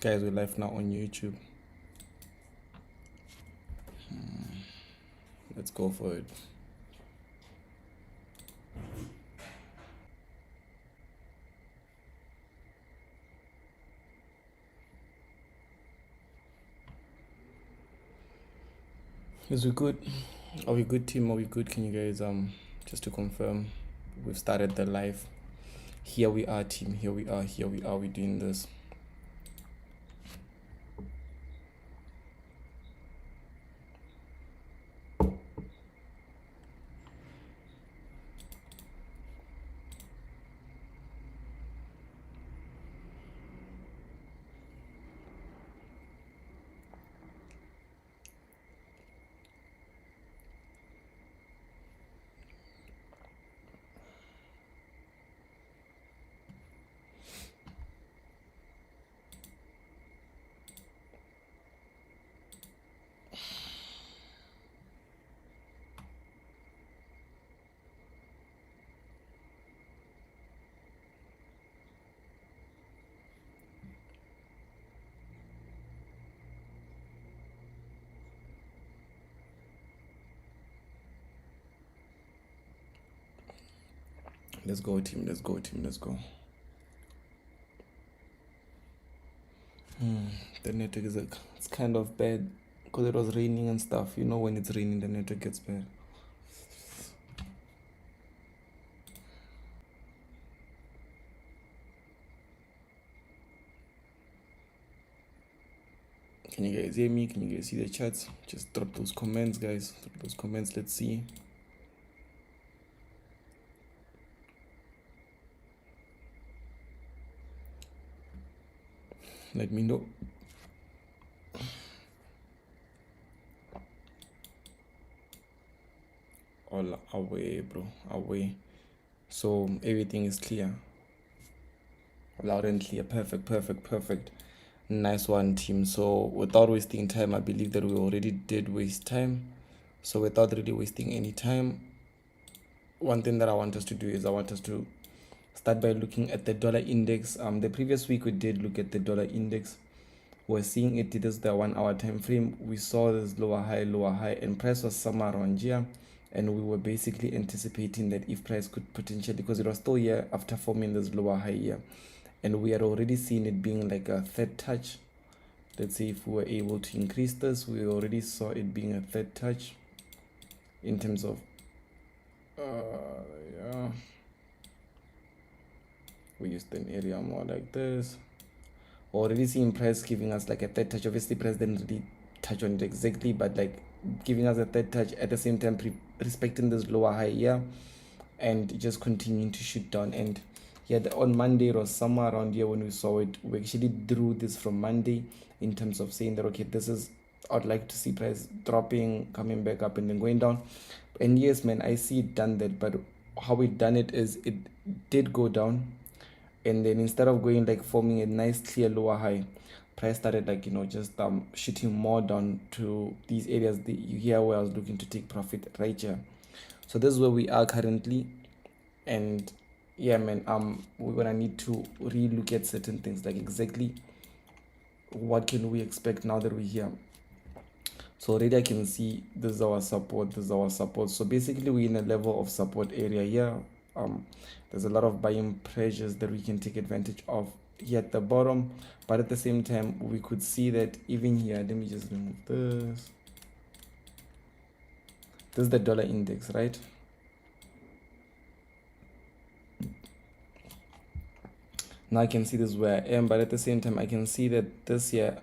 Guys, we're live now on YouTube. Let's go for it. Is we good? Are we good, team? Are we good? Can you guys just to confirm, we've started the live. Here we are, team. Here we are. We're doing this. Let's go, team. Let's go, team. Let's go. The network is it's kind of bad because it was raining and stuff. You know, when it's raining, the network gets bad. Can you guys hear me? Can you guys see the chats? Just drop those comments, guys. Drop those comments. Let's see. Let me know. All away, bro. Away. So everything is clear. Loud and clear. Perfect. Nice one, team. So without wasting time, I believe that we already did waste time. So without really wasting any time, one thing that I want us to do is I want us to start by looking at the dollar index. The previous week we did look at the dollar index. We're seeing it is the 1 hour time frame. We saw this lower high, and price was somewhere around here. And we were basically anticipating that if price could potentially, because it was still here after forming this lower high here, and we had already seen it being like a third touch. Let's see if we were able to increase this. We already saw it being a third touch in terms of yeah, we used an area more like this. Already seeing price giving us like a third touch. Obviously price didn't really touch on it exactly, but like giving us a third touch at the same time, respecting this lower high here and just continuing to shoot down. And yeah, on Monday it was somewhere around here when we saw it. We actually drew this from Monday in terms of saying that, okay, this is, I'd like to see price dropping, coming back up and then going down. And yes, man, I see it done that, but how we done it is it did go down, and then instead of going like forming a nice clear lower high, price started like, you know, just shooting more down to these areas here where I was looking to take profit right here. So this is where we are currently. And yeah, man, we're gonna need to re-look at certain things, like exactly what can we expect now that we're here. So already I can see this is our support, so basically we're in a level of support area here. There's a lot of buying pressures that we can take advantage of here at the bottom, but at the same time we could see that even here, let me just remove this is the dollar index, right? Now I can see this is where I am, but at the same time I can see that this year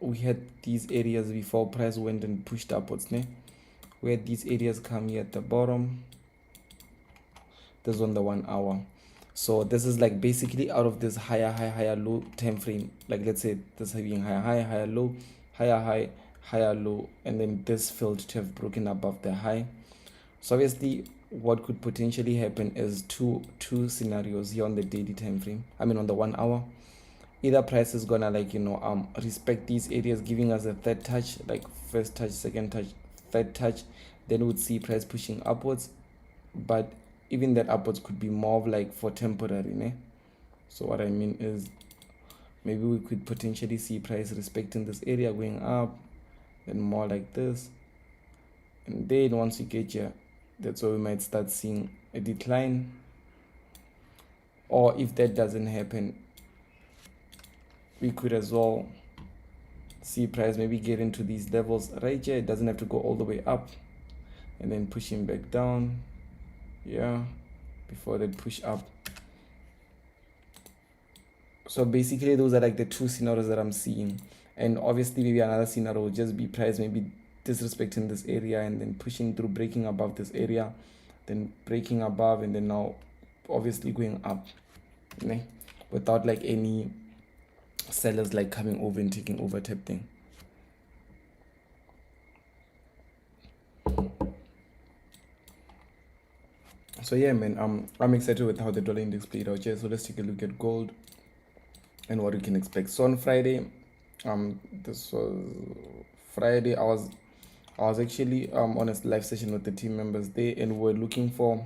we had these areas before price went and pushed upwards, we had these areas come here at the bottom. This is on the 1 hour. So this is like basically out of this higher high, higher low time frame. Like let's say this being higher high, higher low, higher high, higher low, and then this failed to have broken above the high. So obviously what could potentially happen is two scenarios here on the daily time frame. I mean on the 1 hour. Either price is gonna, like, you know, respect these areas, giving us a third touch, like first touch, second touch, third touch, then we would see price pushing upwards. But even that upwards could be more of like for temporary, So what I mean is maybe we could potentially see price respecting this area, going up, and more like this. And then once we get here, that's where we might start seeing a decline. Or if that doesn't happen, we could as well see price maybe get into these levels right here. It doesn't have to go all the way up, and then pushing back down, yeah, before they push up. So basically those are like the two scenarios that I'm seeing. And obviously maybe another scenario would just be price maybe disrespecting this area and then pushing through, breaking above this area, then breaking above, and then now obviously going up, without like any sellers like coming over and taking over type thing. So yeah, man, I'm excited with how the dollar index played out here. So let's take a look at gold and what we can expect. So on Friday, this was Friday, I was actually on a live session with the team members there, and we're looking for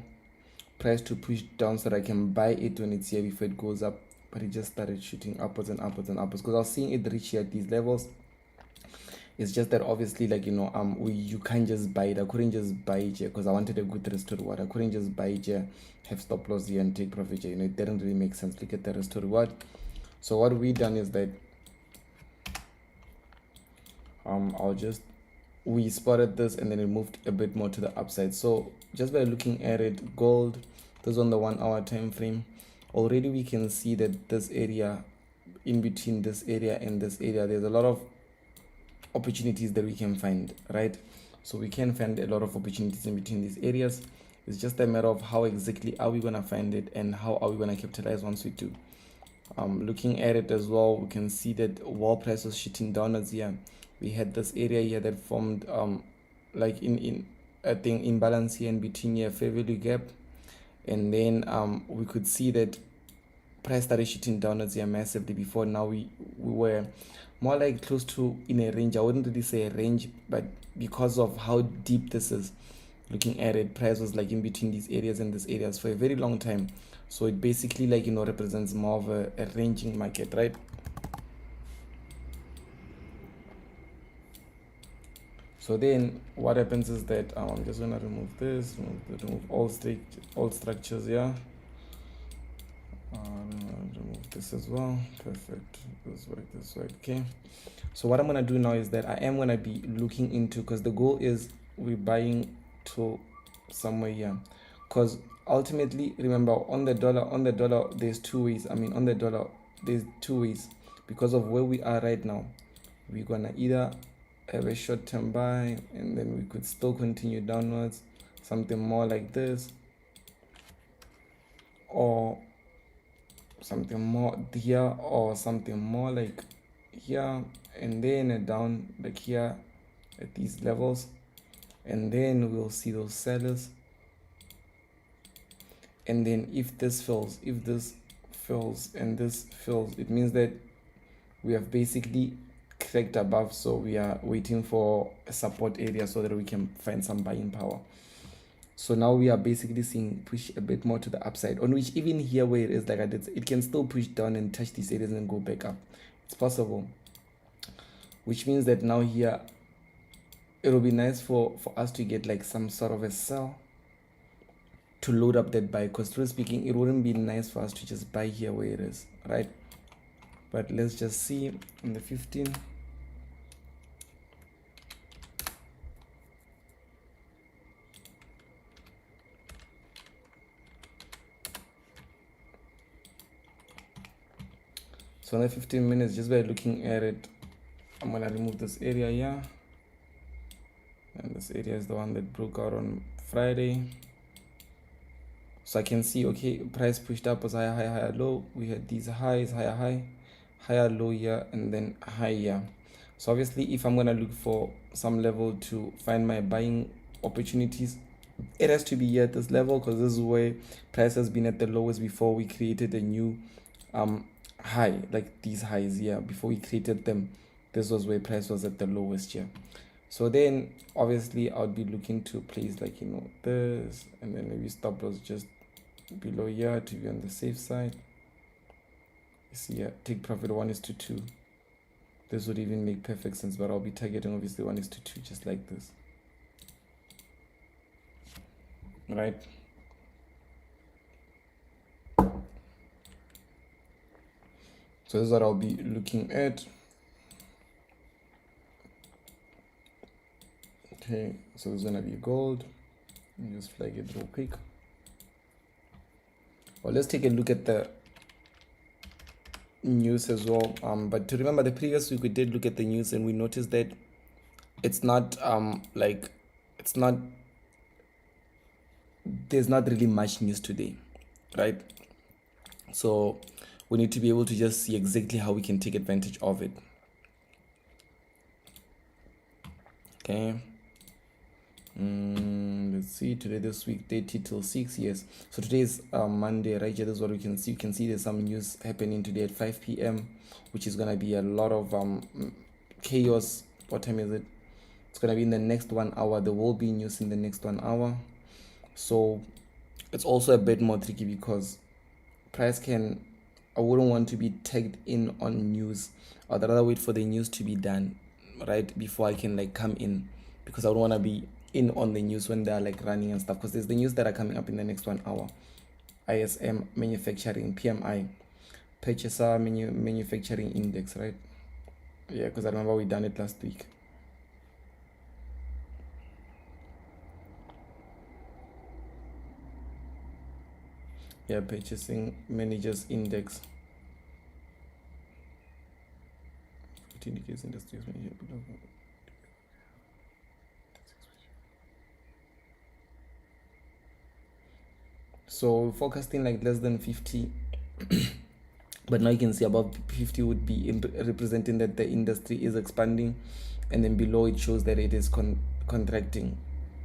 price to push down so that I can buy it when it's here before it goes up. But it just started shooting upwards and upwards and upwards because I was seeing it reach here at these levels. It's just that obviously, like, you can't just buy it. I couldn't just buy it here because I wanted a good risk to reward. I couldn't just buy it here, have stop loss here, and take profit here. It didn't really make sense. Look at the risk to reward. So what we done is that we spotted this and then it moved a bit more to the upside. So just by looking at it, gold, this on the 1 hour time frame, already we can see that this area, in between this area and this area, there's a lot of opportunities that we can find, right? So we can find a lot of opportunities in between these areas. It's just a matter of how exactly are we going to find it and how are we going to capitalize once we do. Looking at it as well, we can see that while price was shooting downwards here, we had this area here that formed like in I think imbalance here in between here, fair value gap, and then we could see that price started shooting downwards here massively. Before now we were more like close to in a range. I wouldn't really say a range, but because of how deep this is, looking at it, price was like in between these areas and these areas for a very long time. So it basically like represents more of a ranging market, right? So then what happens is that I'm just gonna remove this, remove all structures here. Remove this as well. Perfect. This way. Okay. So what I'm gonna do now is that I am gonna be looking into, because the goal is we're buying to somewhere here, because ultimately, remember, on the dollar there's two ways. On the dollar there's two ways. Because of where we are right now, we're gonna either have a short-term buy and then we could still continue downwards, something more like this, or something more here, or something more like here, and then a down like here at these levels, and then we'll see those sellers. And then if this fails, and this fails, it means that we have basically cracked above. So we are waiting for a support area so that we can find some buying power. So now we are basically seeing push a bit more to the upside, on which even here where it is, like I did, it can still push down and touch these areas and go back up. It's possible, which means that now here it will be nice for us to get like some sort of a sell to load up that buy, because truly speaking, it wouldn't be nice for us to just buy here where it is, right? But let's just see on the 15. So in the 15 minutes, just by looking at it, I'm gonna remove this area here, and this area is the one that broke out on Friday. So I can see, okay, price pushed up, was higher, higher, higher, low. We had these highs, higher, high, higher, low here, and then high here. So obviously, if I'm gonna look for some level to find my buying opportunities, it has to be here at this level, because this is where price has been at the lowest before we created a new high, like these highs here. Before we created them, this was where price was at the lowest here. So then obviously I would be looking to place like this, and then maybe stop loss just below here to be on the safe side. See here, take profit 1:2. This would even make perfect sense, but I'll be targeting obviously 1:2, just like this. Right? So this is what I'll be looking at. Okay, so it's gonna be gold. Let me just flag it real quick. Well, let's take a look at the news as well. But to remember, the previous week we did look at the news and we noticed that it's not there's not really much news today, right? So we need to be able to just see exactly how we can take advantage of it. Okay. Let's see, today, this week, 30 till 6. Yes, so today is Monday, right? Here, this is what we can see. You can see there's some news happening today at 5 p.m, which is gonna be a lot of chaos. What time is it? It's gonna be in the next 1 hour. There will be news in the next 1 hour, so it's also a bit more tricky because price can, I wouldn't want to be tagged in on news. I'd rather wait for the news to be done, right, before I can like come in, because I don't want to be in on the news when they're like running and stuff, because there's the news that are coming up in the next 1 hour. ISM, manufacturing, PMI, purchaser manufacturing index, right? Yeah, because I remember we done it last week. Yeah, purchasing managers index. It indicates industries. So forecasting like less than 50, but now you can see above 50 would be representing that the industry is expanding, and then below it shows that it is contracting.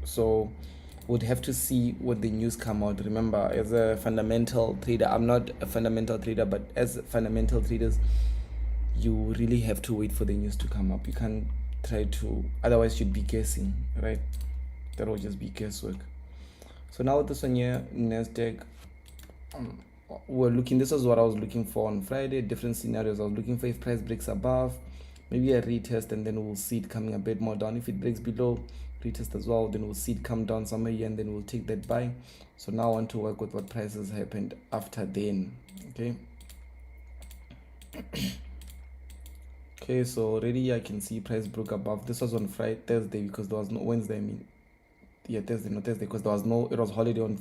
So would have to see what the news come out. Remember, as a fundamental trader, I'm not a fundamental trader, but as fundamental traders, you really have to wait for the news to come up. You can't try to, otherwise you'd be guessing, right? That will just be guesswork. So now with this one here, Nasdaq, we're looking, this is what I was looking for on Friday, different scenarios. I was looking for if price breaks above, maybe a retest, and then we'll see it coming a bit more down. If it breaks below, retest as well, then we'll see it come down somewhere here, and then we'll take that buy. So now I want to work with what prices happened after then. Okay. Okay, so already I can see price broke above. This was on Thursday, because there was no Wednesday, Thursday, not Thursday, because there was no, it was holiday on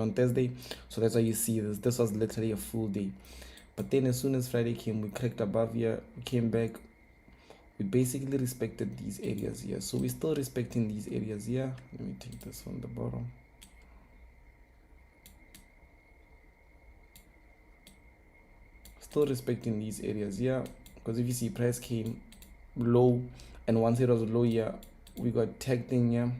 on Thursday, so that's why you see this was literally a full day. But then as soon as Friday came, we cracked above here, we came back, we basically respected these areas here. So we're still respecting these areas here. Let me take this from the bottom. Still respecting these areas here, because if you see price came low, and once it was low here, we got tagged in here,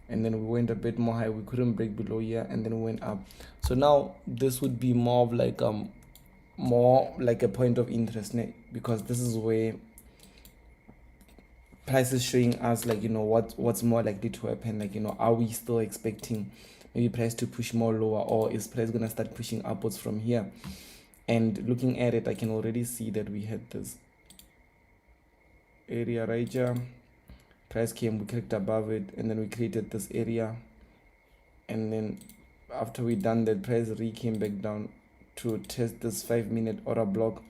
and then we went a bit more high. We couldn't break below here, and then we went up. So now this would be more of like more like a point of interest, because this is where price is showing us, like, what's more likely to happen. Like, are we still expecting maybe price to push more lower, or is price gonna start pushing upwards from here? And looking at it, I can already see that we had this area right here. Price came, we clicked above it, and then we created this area, and then after we done that, price came back down to test this 5-minute order block.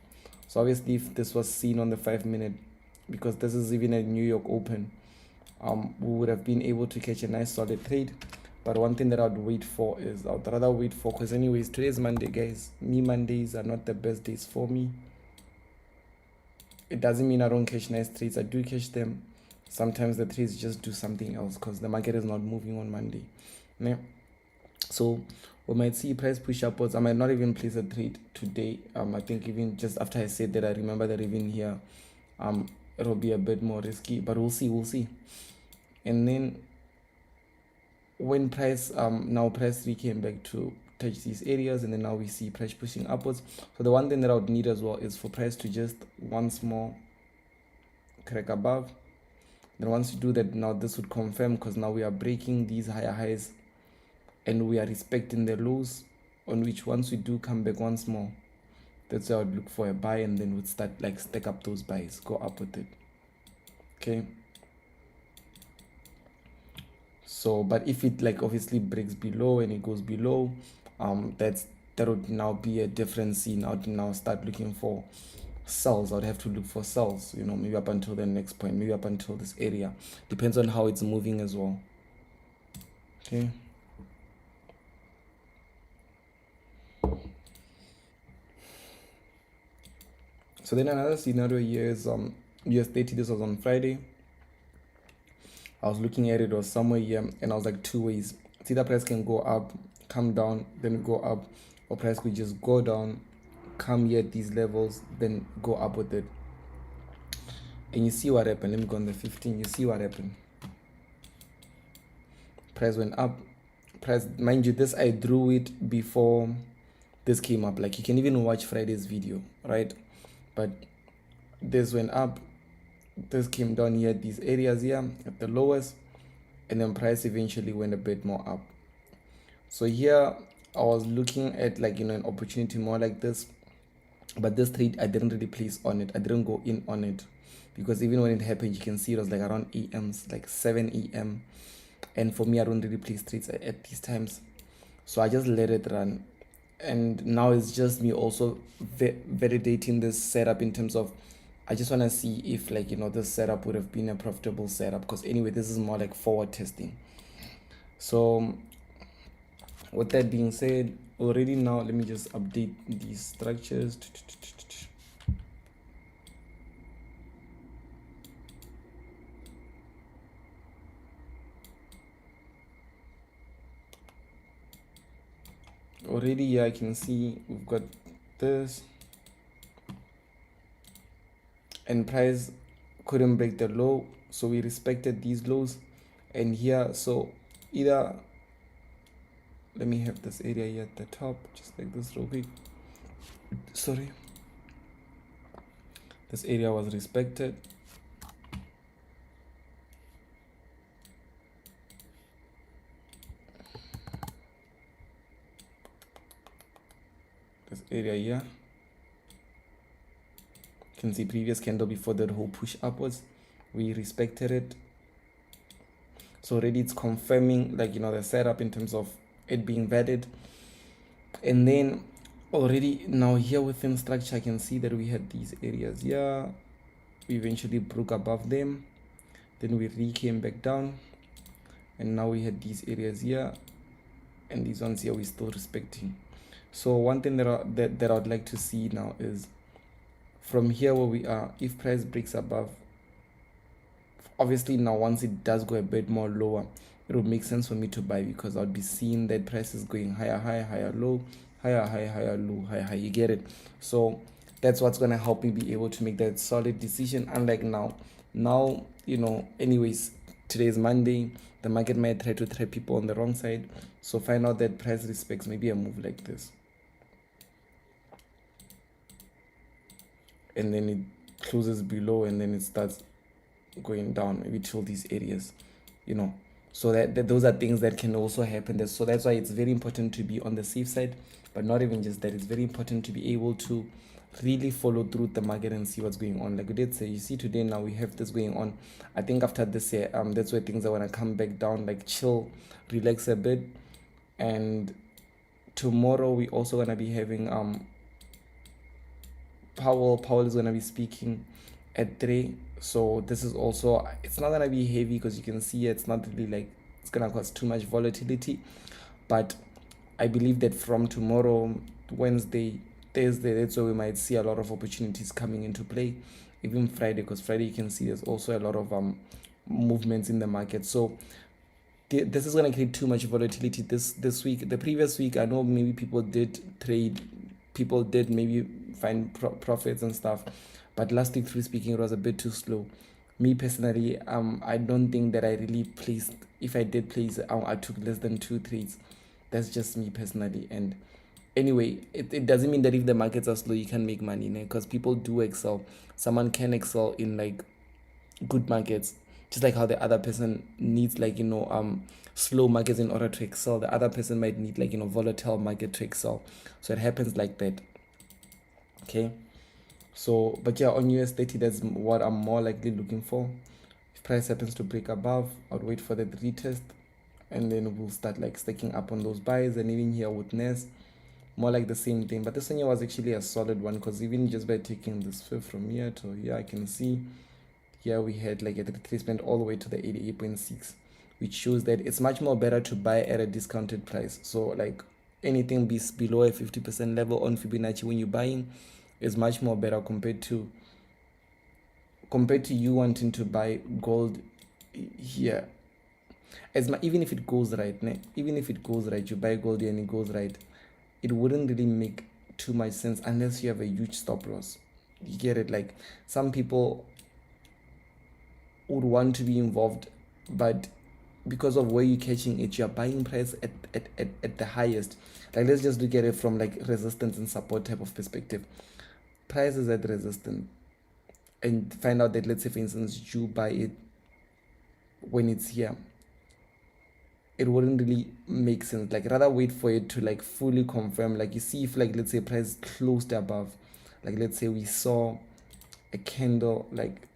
So obviously, if this was seen on the 5-minute, because this is even a New York open, we would have been able to catch a nice solid trade. But one thing that I'd wait for is, I'd rather wait for, because anyways, today's Monday, guys. Mondays are not the best days for me. It doesn't mean I don't catch nice trades. I do catch them. Sometimes the trades just do something else, because the market is not moving on Monday. Yeah. So we might see price push upwards. I might not even place a trade today. I think even just after I said that, I remember that even here, it'll be a bit more risky, but we'll see. And then when price price came back to touch these areas, and then now we see price pushing upwards. So the one thing that I would need as well is for price to just once more crack above. Then once you do that, now this would confirm, because now we are breaking these higher highs and we are respecting the lows, on which once we do come back once more, That's why I would look for a buy, and then would start like stack up those buys, go up with it. Okay. So, but if it like obviously breaks below and it goes below, that would now be a different scene. I would now start looking for sells. I'd have to look for sells, you know, maybe up until the next point, maybe up until this area. Depends on how it's moving as well. Okay. So then another scenario here is US30. This was on Friday. I was looking at it, was somewhere here, and I was like, two ways. It's either price can go up, come down, then go up, or price could just go down, come here at these levels, then go up with it. And you see what happened. Let me go on the 15. You see what happened. Price went up. Price, mind you, this I drew it before this came up. Like you can even watch Friday's video, right? But this went up. This came down here at these areas here at the lowest, and then price eventually went a bit more up. So here I was looking at like, you know, an opportunity more like this, but this trade I didn't really place on it. I didn't go in on it because even when it happened, you can see it was like around EMs, like 7 EM, and for me I don't really place trades at these times, so I just let it run. And now it's just me also validating this setup in terms of I just want to see if like, you know, this setup would have been a profitable setup, because anyway this is more like forward testing. So with that being said, already now let me just update these structures. Already here I can see we've got this, and price couldn't break the low, so we respected these lows. And here, so either, let me have this area here at the top, just like this real quick. Sorry, this area was respected. This area here, you can see previous candle before that whole push upwards, we respected it. So already it's confirming like, you know, the setup in terms of it being valid. And then already now here within structure I can see that we had these areas here, we eventually broke above them, then we came back down, and now we had these areas here, and these ones here we're still respecting. So one thing that I would like to see now is from here where we are, if price breaks above, obviously now once it does go a bit more lower, it would make sense for me to buy, because I'll be seeing that price is going higher, higher, higher, low, higher, higher, higher, low, higher, higher. You get it? So that's what's going to help me be able to make that solid decision. Unlike now, you know, anyways, today is Monday, the market might try to trap people on the wrong side. So find out that price respects maybe a move like this, and then it closes below, and then it starts going down maybe till these areas, you know. So that those are things that can also happen. So that's why it's very important to be on the safe side, but not even just that, it's very important to be able to really follow through the market and see what's going on. Like we did say, you see today now we have this going on. I think after this year, that's where things are going to come back down, like chill, relax a bit. And tomorrow we also going to be having Powell is going to be speaking at 3. So this is also, it's not going to be heavy, because you can see it's not really like it's going to cause too much volatility. But I believe that from tomorrow, Wednesday, Thursday, that's where we might see a lot of opportunities coming into play. Even Friday, because Friday you can see there's also a lot of movements in the market. So this is going to create too much volatility this week. The previous week, I know maybe people did trade, people did maybe find profits and stuff, but last week, through speaking, it was a bit too slow. Me personally, I don't think that I really placed, if I did place, I took less than 2 trades. That's just me personally. And anyway, it doesn't mean that if the markets are slow you can make money, because people do excel. Someone can excel in like good markets, just like how the other person needs, like, you know, slow markets in order to excel. The other person might need, like, you know, volatile market to excel. So it happens like that. Okay, so but yeah, on US 30, that's what I'm more likely looking for. If price happens to break above, I'll wait for the retest, and then we'll start like stacking up on those buys. And even here with NES, more like the same thing. But this one here was actually a solid one, because even just by taking this fifth from here to here, I can see here we had like a retracement all the way to the 88.6, which shows that it's much more better to buy at a discounted price. So like anything below a 50% level on Fibonacci when you're buying is much more better compared to you wanting to buy gold here. Even if it goes right, even if it goes right, you buy gold here and it goes right, it wouldn't really make too much sense unless you have a huge stop loss. You get it? Like some people would want to be involved, but because of where you're catching it, you're buying price at the highest. Like let's just look at it from like resistance and support type of perspective. Price is at resistance, and find out that, let's say for instance, you buy it when it's here, it wouldn't really make sense. Like rather wait for it to like fully confirm. Like you see if like let's say price closed above, like let's say we saw a candle like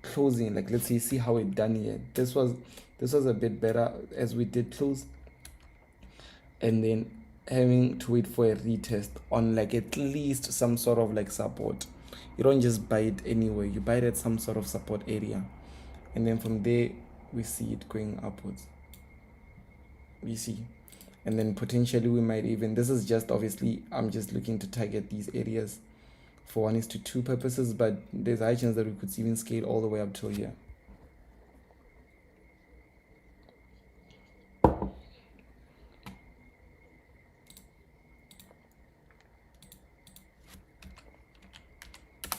closing, like let's say see how it done here. This was a bit better as we did close, and then having to wait for a retest on like at least some sort of like support. You don't just buy it anywhere, you buy it at some sort of support area, and then from there we see it going upwards, you see. And then potentially we might even, this is just obviously I'm just looking to target these areas for 1:2 purposes, but there's a high chance that we could even scale all the way up till here.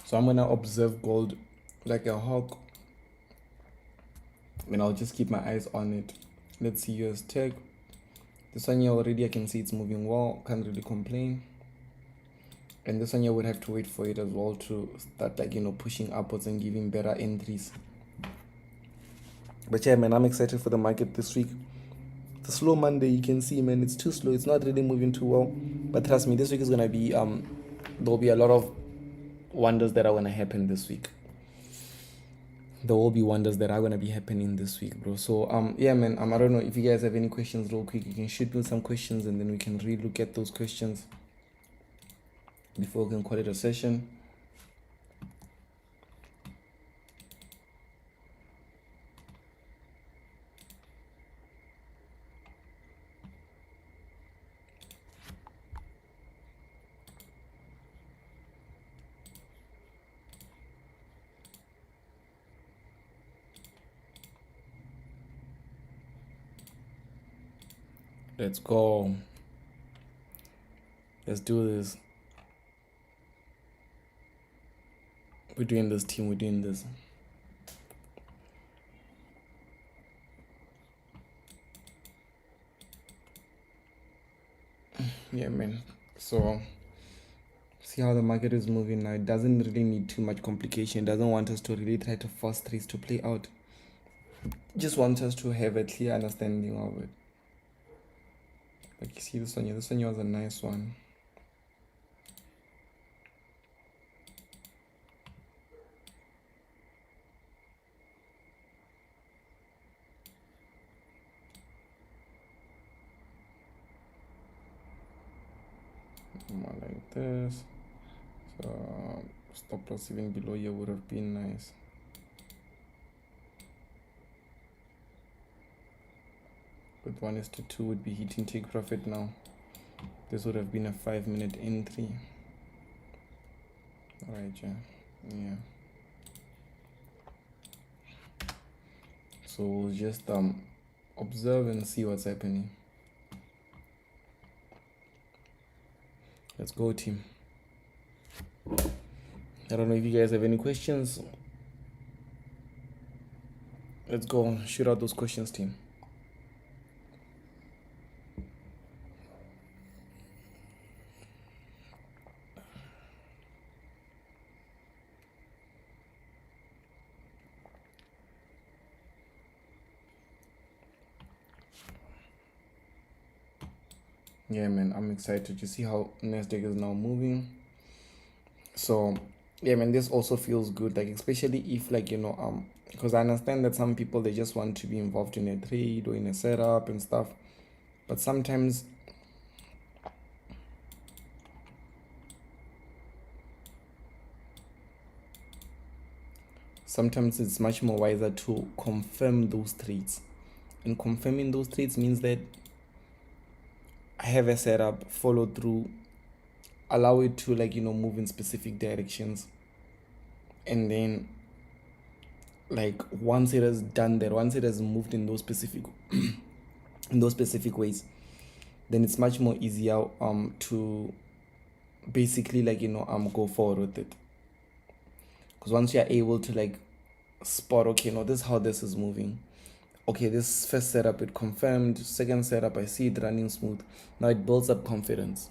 So I'm gonna observe gold like a hawk, and I'll just keep my eyes on it. Let's see US tech. This one here already I can see it's moving well, can't really complain. And this one here would have to wait for it as well to start like, you know, pushing upwards and giving better entries. But yeah, man, I'm excited for the market this week. The slow Monday, you can see, man, it's too slow. It's not really moving too well. But trust me, this week is gonna be there'll be a lot of wonders that are gonna happen this week. There will be wonders that are gonna be happening this week, bro. So yeah, man, I don't know if you guys have any questions real quick. You can shoot me some questions, and then we can relook at those questions before we can call it a session. Let's go. Let's do this. We're doing this, team. We're doing this. Yeah, man. So see how the market is moving now. It doesn't really need too much complication. It doesn't want us to really try to force trades to play out. It just wants us to have a clear understanding of it. Like you see this one here. This one here was a nice one. More like this. So stop loss even below here would have been nice. With 1:2 would be hitting take profit now. This would have been a 5-minute entry. Alright, yeah. So we'll just observe and see what's happening. Let's go, team. I don't know if you guys have any questions. Let's go shoot out those questions, team. Yeah, man, I'm excited. You see how Nasdaq is now moving. So yeah, man, this also feels good, like especially if like because I understand that some people, they just want to be involved in a trade or in a setup and stuff, but sometimes it's much more wiser to confirm those trades. And confirming those trades means that I have a setup, follow through, allow it to like move in specific directions, and then like once it has done that, once it has moved in those specific in those specific ways, then it's much more easier to basically like go forward with it. Because once you're able to like spot, okay, no, this is how this is moving, okay, this first setup it confirmed, second setup I see it running smooth, now it builds up confidence.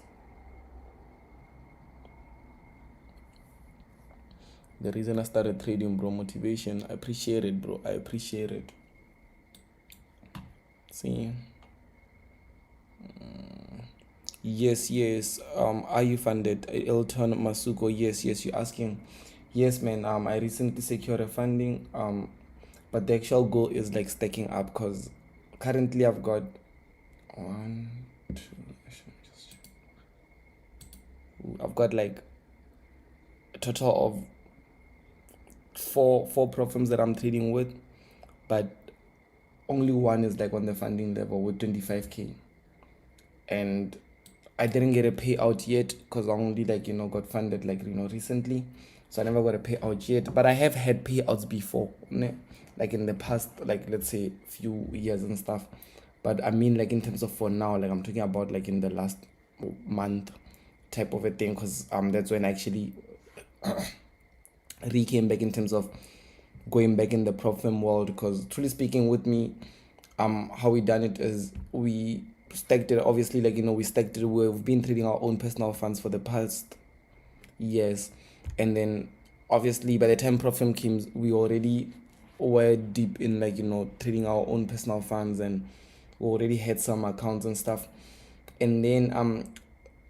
The reason I started trading, bro, motivation. I appreciate it, bro. I appreciate it. See. Yes. Are you funded? Elton Masuko. Yes. You're asking. Yes, man. I recently secured a funding. But the actual goal is like stacking up, because currently I've got one, two. I've got like a total of four prop firms that I'm trading with, but only one is like on the funding level with 25k, and I didn't get a payout yet because I only like got funded like recently, so I never got a payout yet. But I have had payouts before, like in the past, like let's say few years and stuff. But I mean, like in terms of for now, like I'm talking about like in the last month type of a thing, because that's when I actually came back in terms of going back in the prop firm world. Because truly speaking, with me, how we done it is we stacked it, obviously, like we stacked it. We've been trading our own personal funds for the past years, and then obviously by the time prop firm came, we already were deep in like trading our own personal funds, and we already had some accounts and stuff. And then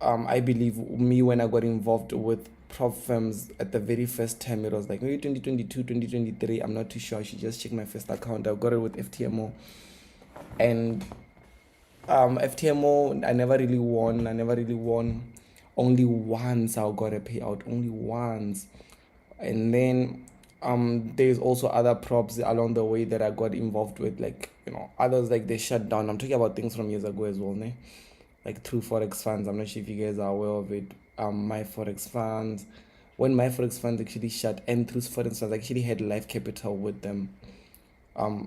I believe me, when I got involved with prop firms at the very first time, it was like maybe 2022 2023, I'm not too sure. I should just check my first account. I got it with FTMO, and FTMO, I never really won. Only once I got a payout, only once. And then there's also other props along the way that I got involved with, like others, like they shut down. I'm talking about things from years ago as well, ne? Like through forex funds. I'm not sure if you guys are aware of it. My forex funds, when my forex funds actually shut, and through forex funds I actually had life capital with them,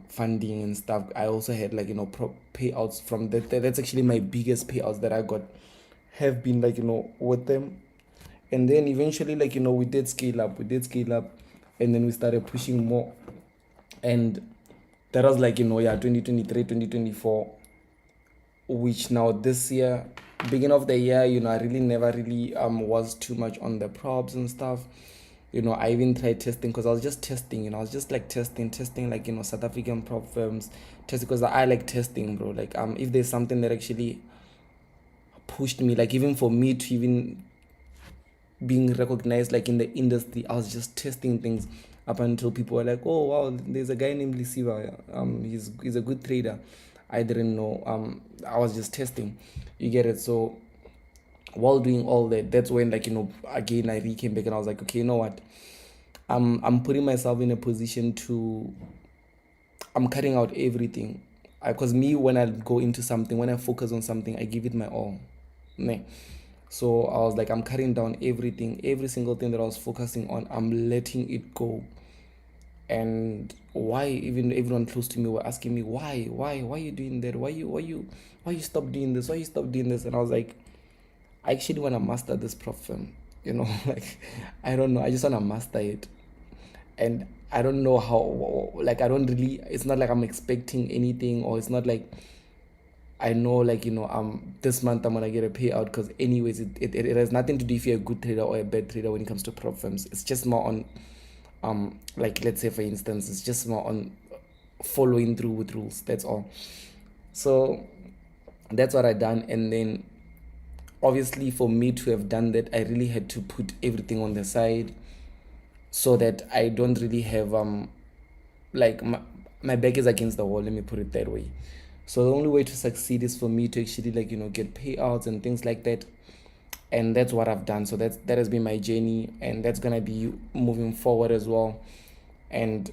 funding and stuff. I also had like payouts from that. That's actually my biggest payouts that I got, have been like with them. And then eventually, like we did scale up, and then we started pushing more. And that was like 2023 2024, which now this year, beginning of the year, I really never really was too much on the props and stuff. I even tried testing, because I was just testing, I was just like testing like South African prop firms, testing, because I like testing, bro. Like if there's something that actually pushed me, like even for me to even being recognized like in the industry, I was just testing things up until people were like, oh wow, there's a guy named Lisiva, he's a good trader. I didn't know. I was just testing, you get it? So while doing all that, that's when like again I came back, and I was like, okay, you know what, I'm putting myself in a position to, I'm cutting out everything, because me, when I go into something, when I focus on something, I give it my all, ne? So I was like, I'm cutting down everything, every single thing that I was focusing on, I'm letting it go. And why, even everyone close to me were asking me, why are you doing that, why you stop doing this, and I was like, I actually want to master this prop firm, like I don't know, I just want to master it. And I don't know how, like I don't really, it's not like I'm expecting anything, or it's not like I know like this month I'm gonna get a payout, because anyways it has nothing to do if you're a good trader or a bad trader when it comes to prop firms. It's just more on like let's say for instance, it's just more on following through with rules, that's all. So that's what I done. And then obviously for me to have done that, I really had to put everything on the side so that I don't really have like my back is against the wall, let me put it that way. So the only way to succeed is for me to actually like get payouts and things like that, and that's what I've done. So that has been my journey, and that's gonna be moving forward as well. And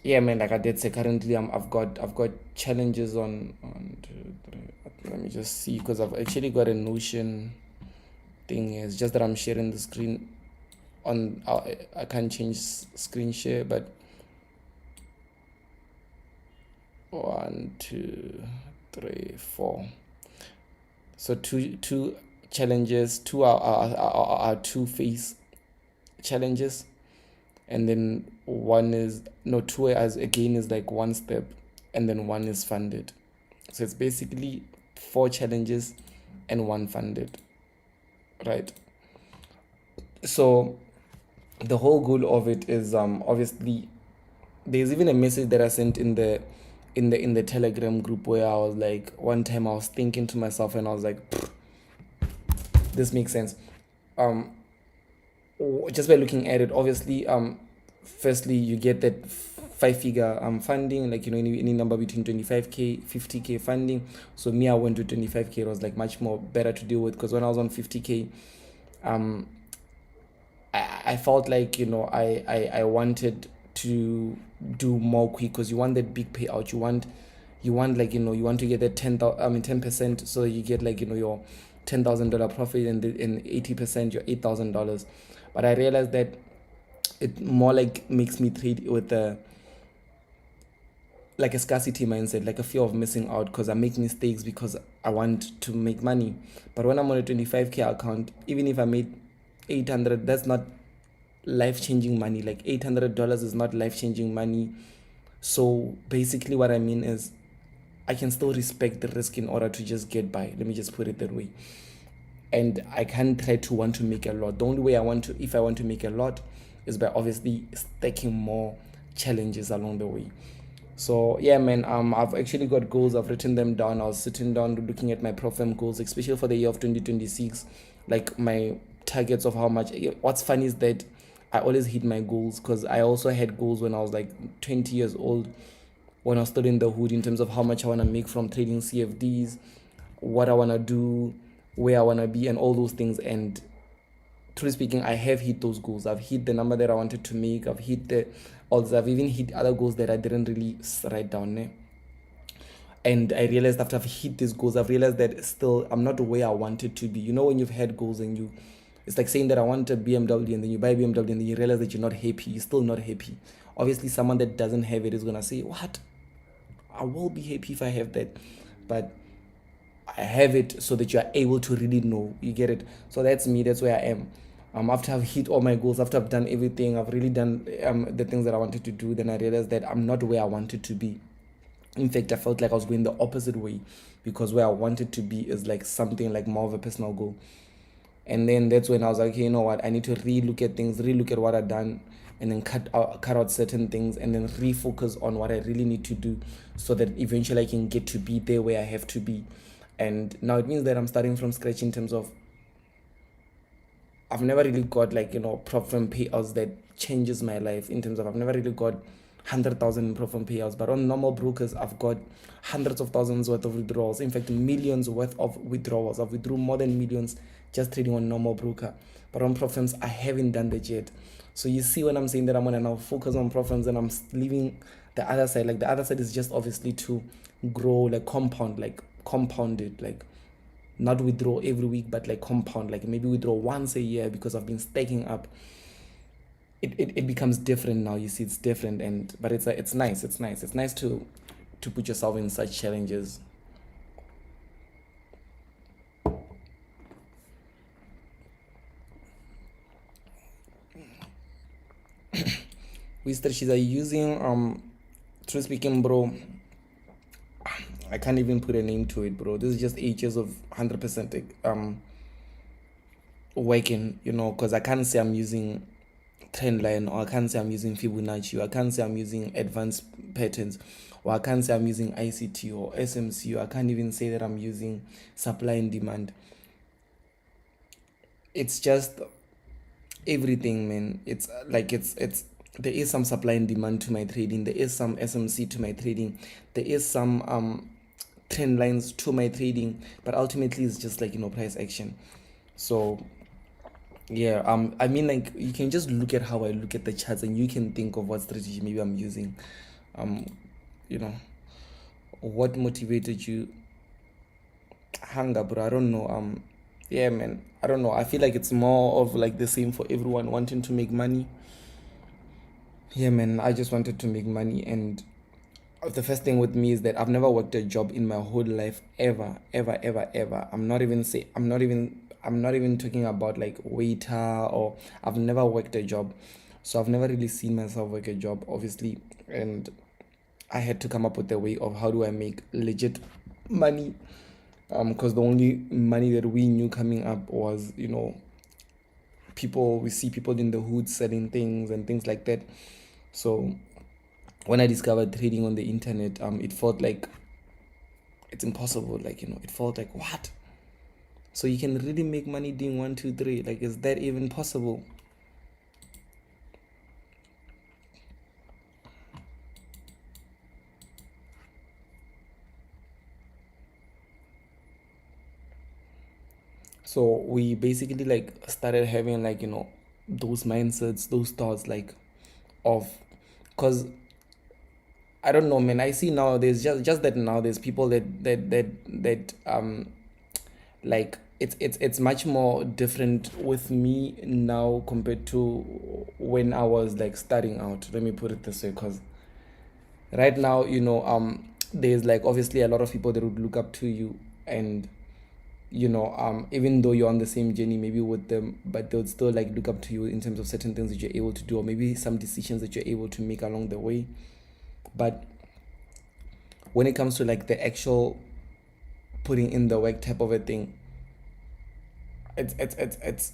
yeah, man, like I did say, currently I've got challenges on 2, 3. Let me just see, because I've actually got a Notion thing. It's just that I'm sharing the screen on. I can't change screen share, but 1, 2, 3, 4. So two challenges. Two are two phase challenges, and then one is no two as again is like one step, and then one is funded. So it's basically 4 challenges and 1 funded, right? So the whole goal of it is obviously there's even a message that I sent in the Telegram group where I was like, one time I was thinking to myself and I was like, this makes sense. Just by looking at it, obviously, firstly you get that 5-figure funding, like any number between 25k 50k funding. So me, I went to 25k. It was like much more better to deal with, because when I was on 50k, I felt like I wanted to do more quick, because you want that big payout. You want like you want to get that 10%, so you get like your $10,000 profit, and 80% your $8,000. But I realized that it more like makes me trade with like a scarcity mindset, like a fear of missing out, because I make mistakes because I want to make money. But when I'm on a 25k account, even if I made 800, that's not life-changing money. Like $800 is not life-changing money. So basically what I mean is I can still respect the risk in order to just get by. Let me just put it that way. And I can't try to want to make a lot. The only way if I want to make a lot, is by obviously stacking more challenges along the way. So yeah, man, I've actually got goals. I've written them down. I was sitting down looking at my Profem goals, especially for the year of 2026, like my targets of how much. What's funny is that I always hit my goals, because I also had goals when I was like 20 years old, when I was still in the hood, in terms of how much I want to make from trading CFDs, what I want to do, where I want to be, and all those things. And truly speaking, I have hit those goals. I've hit the number that I wanted to make. I've hit I've even hit other goals that I didn't really write down. And I realized after I've hit these goals, I've realized that still I'm not where I wanted to be. When you've had goals and it's like saying that I want a BMW, and then you buy a BMW, and then you realize that you're not happy. You're still not happy. Obviously, someone that doesn't have it is going to say, what? I will be happy if I have that. But I have it so that you are able to really know. You get it? So that's me. That's where I am. After I've hit all my goals, after I've done everything, I've really done the things that I wanted to do, then I realized that I'm not where I wanted to be. In fact, I felt like I was going the opposite way, because where I wanted to be is like something like more of a personal goal. And then that's when I was like, okay, you know what? I need to relook at things, relook at what I've done, and then cut out certain things, and then refocus on what I really need to do, so that eventually I can get to be there where I have to be. And now it means that I'm starting from scratch, in terms of I've never really got like prop firm payouts that changes my life, in terms of I've never really got 100,000 in prop firm payouts. But on normal brokers, I've got hundreds of thousands worth of withdrawals. In fact, millions worth of withdrawals. I've withdrawn more than millions just trading on normal broker. But on prop firms, I haven't done that yet. So you see, when I'm saying that I'm gonna now focus on prop firms, and I'm leaving the other side. Like the other side is just obviously to grow, like compounded, like not withdraw every week, but like compound, like maybe withdraw once a year, because I've been stacking up. It becomes different now. You see, it's different, but it's nice. It's nice to put yourself in such challenges. Which strategies are you using? Truth speaking, bro, I can't even put a name to it, bro. This is just 8 years of 100% working, because I can't say I'm using trendline, or I can't say I'm using Fibonacci, or I can't say I'm using advanced patterns, or I can't say I'm using ICT or SMC, or I can't even say that I'm using supply and demand. it's just everything, man. It's like it's there is some supply and demand to my trading. There is some SMC to my trading. There is some trend lines to my trading, but ultimately it's just like, price action. So yeah, I mean, like, you can just look at how I look at the charts and you can think of what strategy maybe I'm using. um you know what motivated you? Hunger, bro. I don't know. Yeah, man, I don't know. I feel like it's more of like the same for everyone wanting to make money. Yeah, man, I just wanted to make money. And the first thing with me is that I've never worked a job in my whole life, ever, ever, ever, ever. I'm not even talking about like waiter, or I've never worked a job. So I've never really seen myself work a job, obviously. And I had to come up with a way of how do I make legit money. Because the only money that we knew coming up was, we see people in the hood selling things and things like that. So when I discovered trading on the internet, it felt like it's impossible. Like, it felt like, what? So you can really make money doing 1, 2, 3? Like, is that even possible? So we basically like started having like, those mindsets, those thoughts, like, of, because I don't know, man. I see now there's just that now there's people that like it's much more different with me now compared to when I was like starting out. Let me put it this way, because right now, there's like obviously a lot of people that would look up to you, and even though you're on the same journey maybe with them, but they would still like look up to you in terms of certain things that you're able to do, or maybe some decisions that you're able to make along the way. But when it comes to like the actual putting in the work type of a thing, it's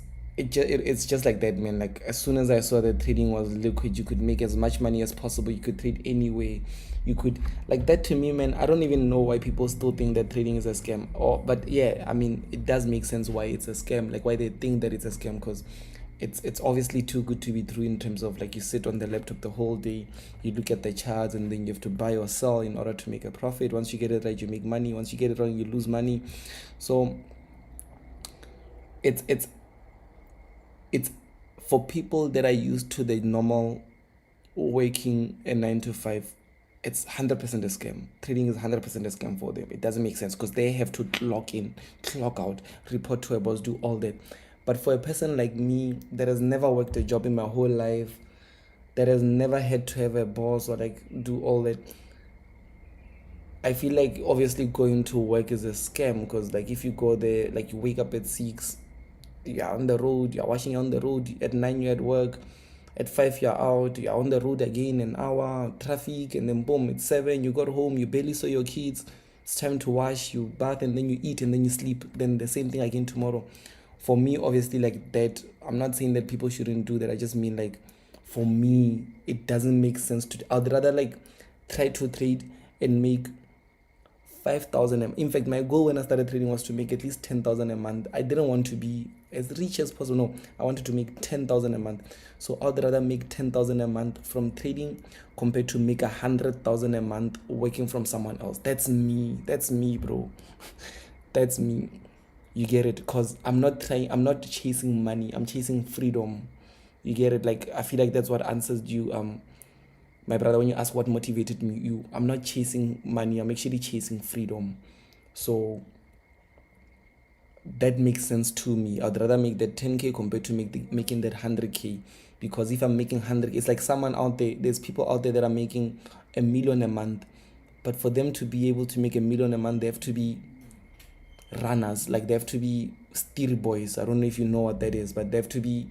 just like that, man. Like, as soon as I saw that trading was liquid, you could make as much money as possible, you could trade anyway, you could, like, that to me, man. I don't even know why people still think that trading is a scam. Or but yeah, I mean, it does make sense why it's a scam, like why they think that it's a scam, because it's obviously too good to be true, in terms of like, you sit on the laptop the whole day, you look at the charts, and then you have to buy or sell in order to make a profit. Once you get it right, you make money. Once you get it wrong, you lose money. So it's it's it's for people that are used to the normal working a 9 to 5. It's 100% a scam. Trading is 100% a scam for them. It doesn't make sense, because they have to clock in, clock out, report to a boss, do all that. But for a person like me that has never worked a job in my whole life, that has never had to have a boss or like do all that, I feel like obviously going to work is a scam, because like if you go there, like you wake up at 6, you're on the road, you're washing on the road, at 9 you're at work, at 5 you're out, you're on the road again an hour, traffic, and then boom, it's 7, you got home, you barely saw your kids, it's time to wash, you bath, and then you eat, and then you sleep, then the same thing again tomorrow. For me, obviously, like that, I'm not saying that people shouldn't do that, I just mean like, for me, it doesn't make sense to. I'd rather like try to trade and make 5,000. In fact, my goal when I started trading was to make at least 10,000 a month. I didn't want to be as rich as possible. No, I wanted to make 10,000 a month. So I'd rather make 10,000 a month from trading compared to make 100,000 a month working from someone else. That's me. That's me, bro. That's me. You get it? Because I'm not trying. I'm not chasing money. I'm chasing freedom. You get it? Like, I feel like that's what answers you. My brother, when you ask what motivated me, I'm not chasing money, I'm actually chasing freedom. So that makes sense to me. I'd rather make that 10K compared to making that 100K. Because if I'm making 100, it's like someone out there, there's people out there that are making 1 million a month. But for them to be able to make 1 million a month, they have to be runners. Like, they have to be steel boys. I don't know if you know what that is, but they have to be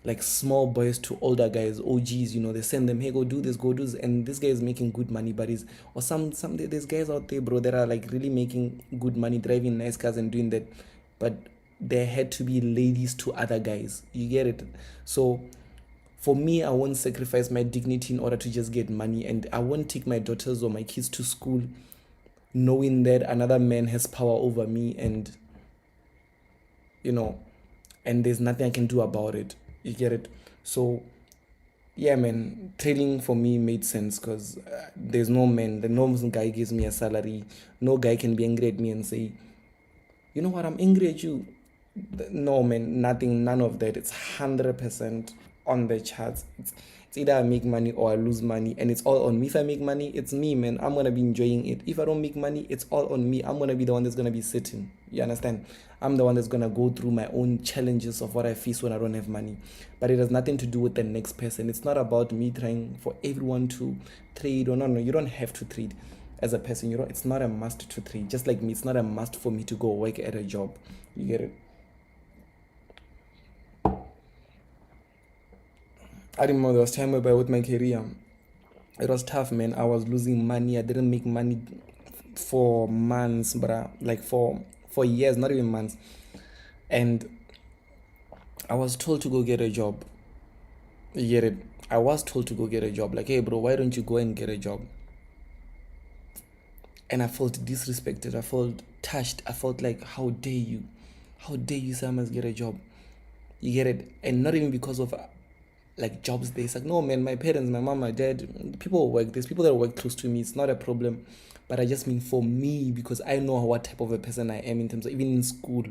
like small boys to older guys, OGs. They send them, hey, go do this, and this guy is making good money. But or some there's guys out there, bro, that are like really making good money, driving nice cars and doing that, but they had to be ladies to other guys. You get it? So for me, I won't sacrifice my dignity in order to just get money, and I won't take my daughters or my kids to school knowing that another man has power over me, and you know and there's nothing I can do about it. You get it? So yeah, man, trading for me made sense because there's no guy gives me a salary. No guy can be angry at me and say, you know what, I'm angry at you. No, man, nothing, none of that. It's 100% on the charts. It's either I make money or I lose money, and it's all on me. If I make money, it's me, man. I'm gonna be enjoying it. If I don't make money, it's all on me. I'm gonna be the one that's gonna be sitting. You understand? I'm the one that's gonna go through my own challenges of what I face when I don't have money. But it has nothing to do with the next person. It's not about me trying for everyone to trade or no. You don't have to trade as a person. You know, it's not a must to trade. Just like me, it's not a must for me to go work at a job. You get it? I remember there was time whereby with my career, it was tough, man. I was losing money. I didn't make money for months, but like for years, not even months. And I was told to go get a job. You get it? I was told to go get a job. Like, hey, bro, why don't you go and get a job? And I felt disrespected. I felt touched. I felt like, how dare you? How dare you say I must get a job? You get it? And not even because of like jobs there. It's like, no, man, my parents, my mom, my dad, people work. There's people that work close to me. It's not a problem. But I just mean for me, because I know what type of a person I am in terms of even in school.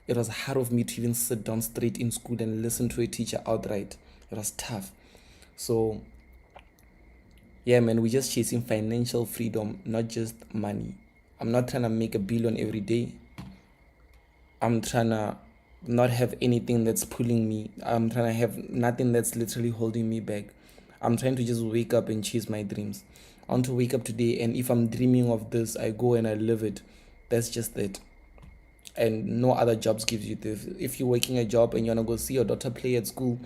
It was hard of me to even sit down straight in school and listen to a teacher outright. It was tough. So yeah, man, we're just chasing financial freedom, not just money. I'm not trying to make $1 billion every day. I'm trying to not have anything that's pulling me. I'm trying to have nothing that's literally holding me back. I'm trying to just wake up and chase my dreams. I want to wake up today, and if I'm dreaming of this, I go and I live it. That's just it. And no other jobs gives you this. If you're working a job and you want to go see your daughter play at school,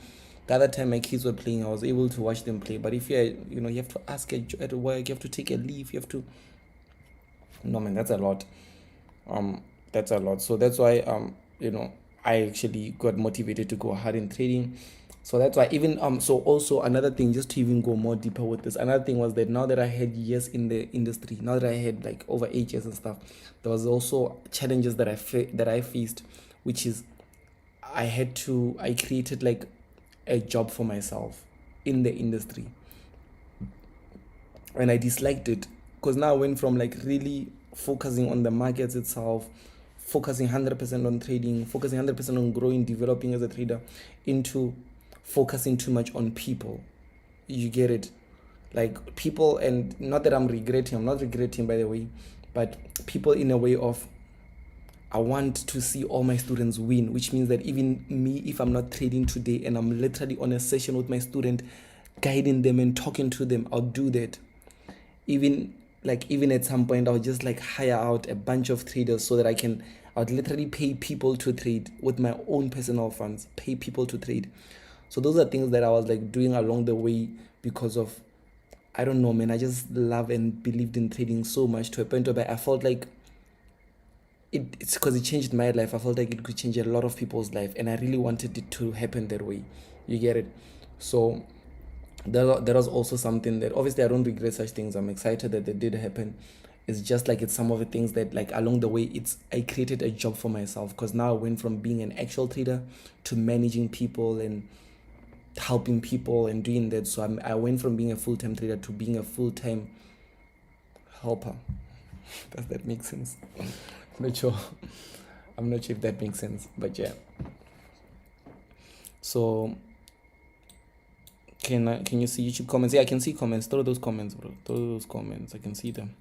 the other time my kids were playing, I was able to watch them play. But if you have to ask at work, you have to take a leave, you have to. No, man, that's a lot. That's a lot. So that's why I actually got motivated to go hard in trading. So that's why even so also another thing, just to even go more deeper with this, another thing was that now that I had years in the industry, now that I had like over 8 years and stuff, there was also challenges that I faced, which is I created like a job for myself in the industry, and I disliked it because now I went from like really focusing on the markets itself, focusing 100% on trading, focusing 100% on growing, developing as a trader, into focusing too much on people. You get it? Like people, and not that I'm not regretting, by the way, but people in a way of, I want to see all my students win, which means that even me, if I'm not trading today and I'm literally on a session with my student, guiding them and talking to them, I'll do that. Even at some point, I'll just like hire out a bunch of traders so that I'd literally pay people to trade with my own personal funds, pay people to trade. So those are things that I was like doing along the way because of, I don't know, man, I just love and believed in trading so much to a point where I felt like it's because it changed my life. I felt like it could change a lot of people's life, and I really wanted it to happen that way. You get it? So that was also something that obviously I don't regret such things. I'm excited that they did happen. It's just like it's some of the things that like along the way I created a job for myself, because now I went from being an actual trader to managing people and helping people and doing that. So I went from being a full-time trader to being a full-time helper. Does that make sense? I'm not sure if that makes sense, but yeah. So can you see YouTube comments? Yeah, I can see comments. Throw those comments, bro. Throw those comments. I can see them.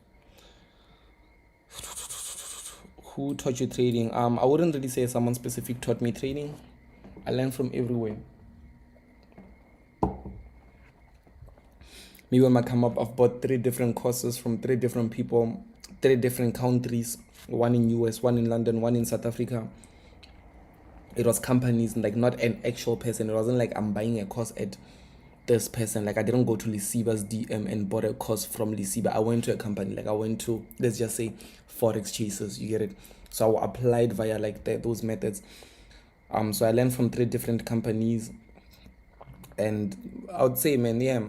Who taught you trading? I wouldn't really say someone specific taught me trading. I learned from everywhere. Maybe when I come up, I've bought 3 different courses from 3 different people, 3 different countries, one in US, one in London, one in South Africa. It was companies, like not an actual person. It wasn't like I'm buying a course at this person. Like I didn't go to Lisiba's DM and bought a course from Lisiba. I went to a company, like I went to, let's just say, Forex Chasers, you get it? So I applied via like those methods. So I learned from 3 different companies, and I would say, man, yeah,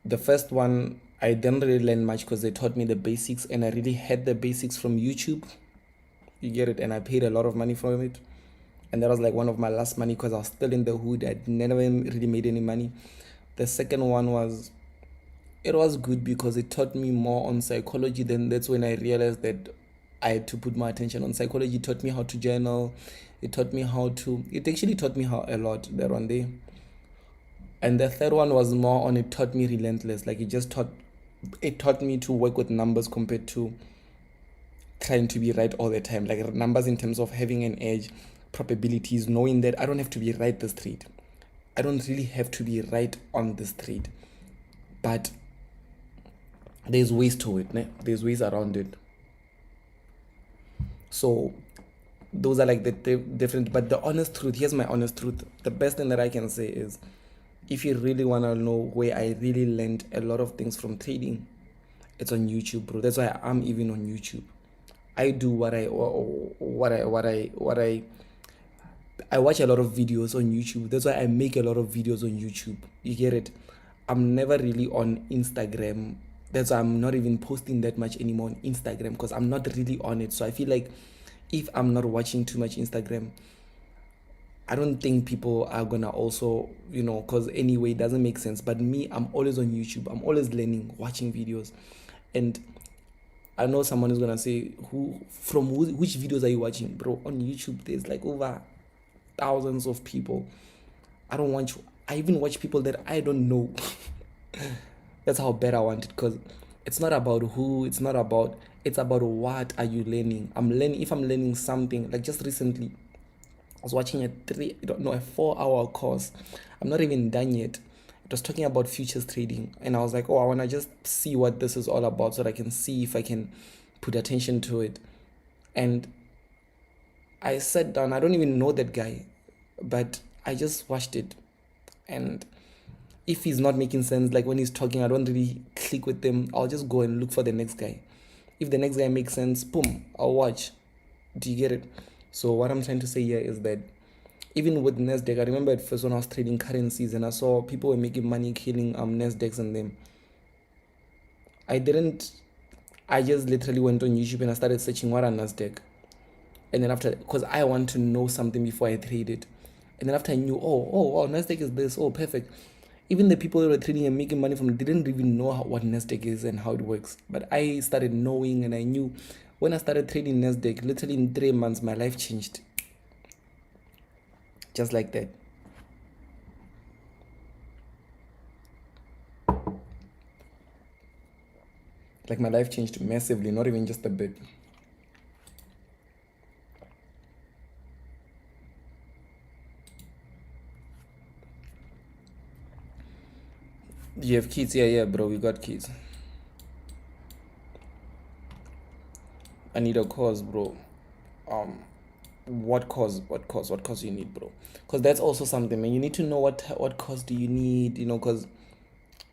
the first one, I didn't really learn much because they taught me the basics, and I really had the basics from YouTube. You get it? And I paid a lot of money for it. and that was like one of my last money because I was still in the hood. I'd never really made any money. The second one was, it was good because it taught me more on psychology. Then that's when I realized that I had to put my attention on psychology. It taught me how to journal. It actually taught me how a lot, that one day. And the third one was more on, it taught me relentless. Like it taught me to work with numbers compared to trying to be right all the time. Like numbers in terms of having an edge, probabilities, knowing that I don't have to be right this trade. I don't really have to be right on this trade. But there's ways to it, né? There's ways around it. So those are like the different, but the honest truth, here's my honest truth. The best thing that I can say is, if you really want to know where I really learned a lot of things from trading, it's on YouTube, bro. That's why I'm even on YouTube. I do what I watch a lot of videos on YouTube. That's why I make a lot of videos on YouTube. You get it? I'm never really on Instagram. That's why I'm not even posting that much anymore on Instagram, because I'm not really on it. So I feel like if I'm not watching too much Instagram, I don't think people are gonna also, because anyway, it doesn't make sense. But me, I'm always on YouTube. I'm always learning, watching videos. And I know someone is gonna say, which videos are you watching? Bro, on YouTube, there's like over thousands of people. I even watch people that I don't know. That's how bad I want it, because it's not about who, it's about what are you learning. If I'm learning something, like just recently, I was watching a 4-hour course. I'm not even done yet. It was talking about futures trading, and I was like, I want to just see what this is all about so that I can see if I can put attention to it. And I sat down. I don't even know that guy, but I just watched it. And if he's not making sense, like when he's talking, I don't really click with them. I'll just go and look for the next guy. If the next guy makes sense, boom, I'll watch. Do you get it? So what I'm trying to say here is that even with Nasdaq, I remember at first when I was trading currencies and I saw people were making money killing Nasdaqs and them. I just literally went on YouTube and I started searching what are Nasdaq. And then after, because I want to know something before I trade it. And then after I knew, Nasdaq is this, perfect. Even the people who were trading and making money from it didn't even know what Nasdaq is and how it works. But I started knowing, and I knew when I started trading Nasdaq, literally in 3 months, my life changed. Just like that. Like my life changed massively, not even just a bit. You have kids? Yeah, bro, we got kids. I need a course, bro. What course you need, bro? Because that's also something, man. You need to know what course do you need, because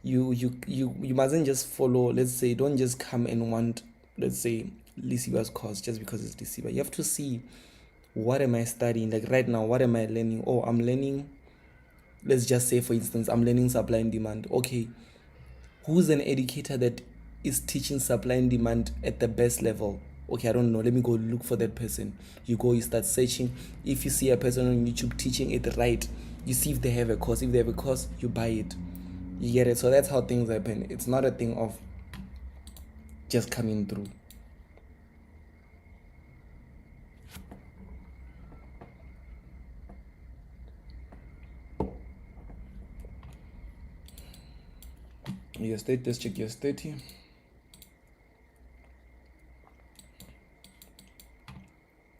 you mustn't just follow. Let's say, don't just come and want, let's say, Lisiba's course just because it's Lisiba. You have to see, what am I studying? Like right now, what am I learning? I'm learning, let's just say, for instance, I'm learning supply and demand. Okay, who's an educator that is teaching supply and demand at the best level? Okay, I don't know. Let me go look for that person. You start searching. If you see a person on YouTube teaching it right, you see if they have a course. If they have a course, you buy it. You get it? So that's how things happen. It's not a thing of just coming through. Your state, let's check your state here.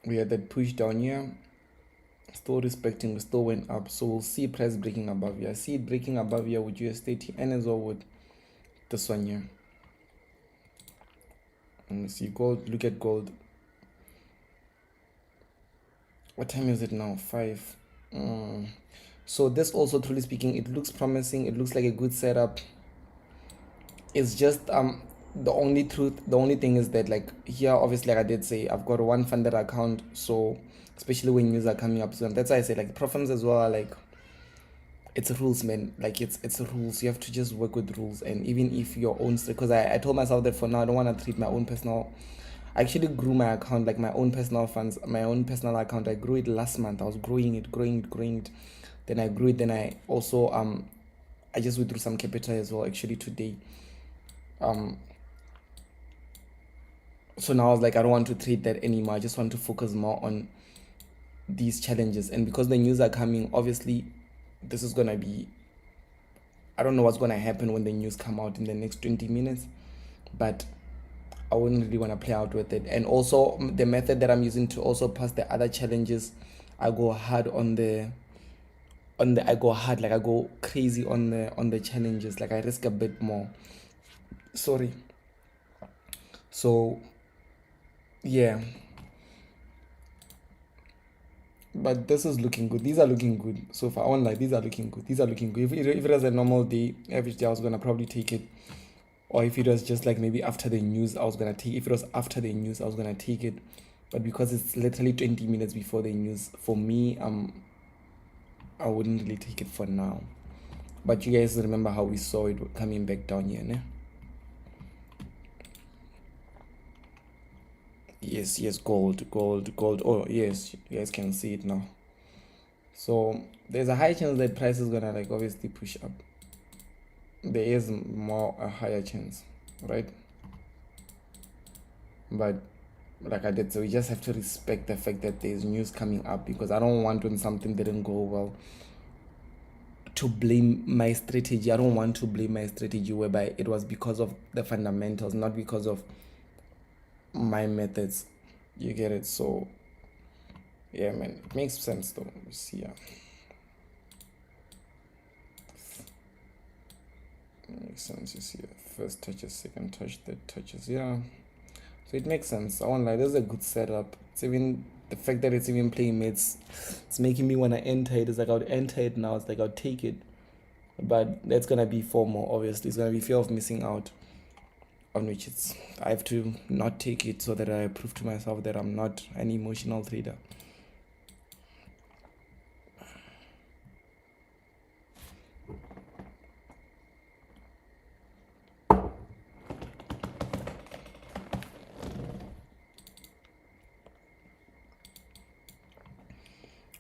We had that push down here, still respecting, we still went up. So we'll see price breaking above here. I see it breaking above here with USDT and as well with this one here. Let me see gold. Look at gold. What time is it now? 5. So this also, truly speaking, it looks promising. It looks like a good setup. It's just the only thing is that, like, here obviously, like I did say, I've got one funded account, so especially when news are coming up soon, that's why I say, like, profits as well are like, it's rules, man. Like it's rules. You have to just work with rules. And even if your own, because I told myself that for now I don't want to treat my own personal, I actually grew my account, like my own personal funds, my own personal account. I grew it last month. I was growing it. Then I grew it. Then I also I just withdrew some capital as well actually today. So now I was like, I don't want to trade that anymore. I just want to focus more on these challenges. And because the news are coming, obviously this is gonna be, I don't know what's gonna happen when the news come out in the next 20 minutes, but I wouldn't really want to play out with it. And also the method that I'm using to also pass the other challenges, I go hard I go hard, like I go crazy on the challenges, like I risk a bit more. Sorry. So yeah, but this is looking good. These are looking good so far. Online, these are looking good. If it was a normal day, average day, I was gonna probably take it. Or if it was just like maybe after the news, I was gonna take. If it was after the news, I was gonna take it. But because it's literally 20 minutes before the news, for me, I wouldn't really take it for now. But you guys remember how we saw it coming back down here, ne? Yes, gold. Oh yes, you guys can see it now. So there's a high chance that price is gonna like obviously push up. There is a higher chance, right? But like I did, so we just have to respect the fact that there's news coming up, because I don't want, when something didn't go well, to blame my strategy. I don't want to blame my strategy whereby it was because of the fundamentals, not because of my methods. You get it? So yeah, man, it makes sense though. You see, yeah. It makes sense. You see, first touches, second touch, third touches, yeah. So it makes sense. I won't lie, this is a good setup. It's even the fact that it's even playing mates, it's making me want to enter it. It's like I would enter it now. It's like I'll take it, but that's gonna be FOMO. Obviously, it's gonna be fear of missing out, on which I have to not take it so that I prove to myself that I'm not an emotional trader.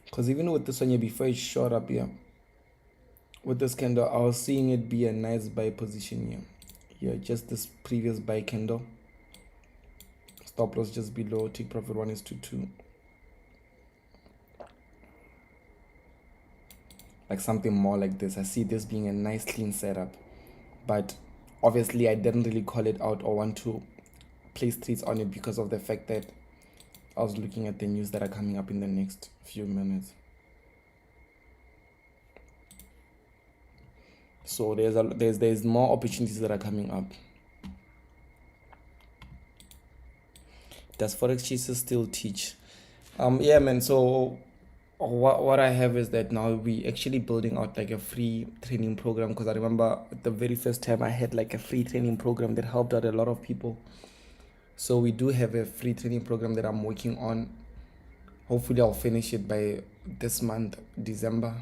Because even with this one here, before it shot up here, with this candle, I was seeing it be a nice buy position here. Yeah, just this previous buy candle. Stop loss just below, take profit 1 is to 2. Like something more like this. I see this being a nice clean setup. But obviously I didn't really call it out or want to place trades on it because of the fact that I was looking at the news that are coming up in the next few minutes. So there's more opportunities that are coming up. Does Forex Chasers still teach? Yeah, man. So what I have is that now we actually building out like a free training program, because I remember the very first time I had like a free training program that helped out a lot of people. So we do have a free training program that I'm working on. Hopefully I'll finish it by this month, December,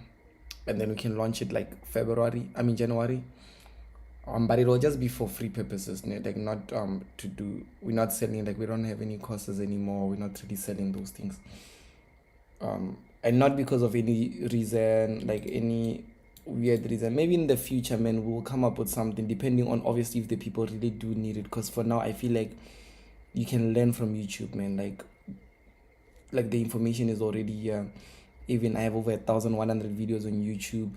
and then we can launch it like January. But it will just be for free purposes, like not to do, we're not selling, like we don't have any courses anymore, we're not really selling those things, and not because of any reason, like any weird reason. Maybe in the future, man, we'll come up with something, depending on obviously if the people really do need it, because for now I feel like you can learn from YouTube, man. Like the information is already here. Even I have over 1,100 videos on YouTube,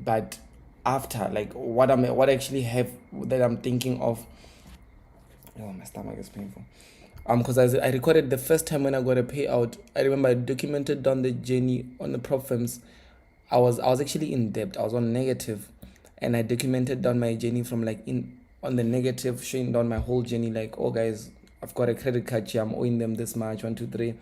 but after, like, what I actually have that I'm thinking of, my stomach is painful, because I recorded the first time when I got a payout. I remember I documented down the journey on the prop firms. I was actually in debt. I was on negative, and I documented down my journey from on the negative, showing down my whole journey, like, oh guys, I've got a credit card here, I'm owing them this much, 1 2 3,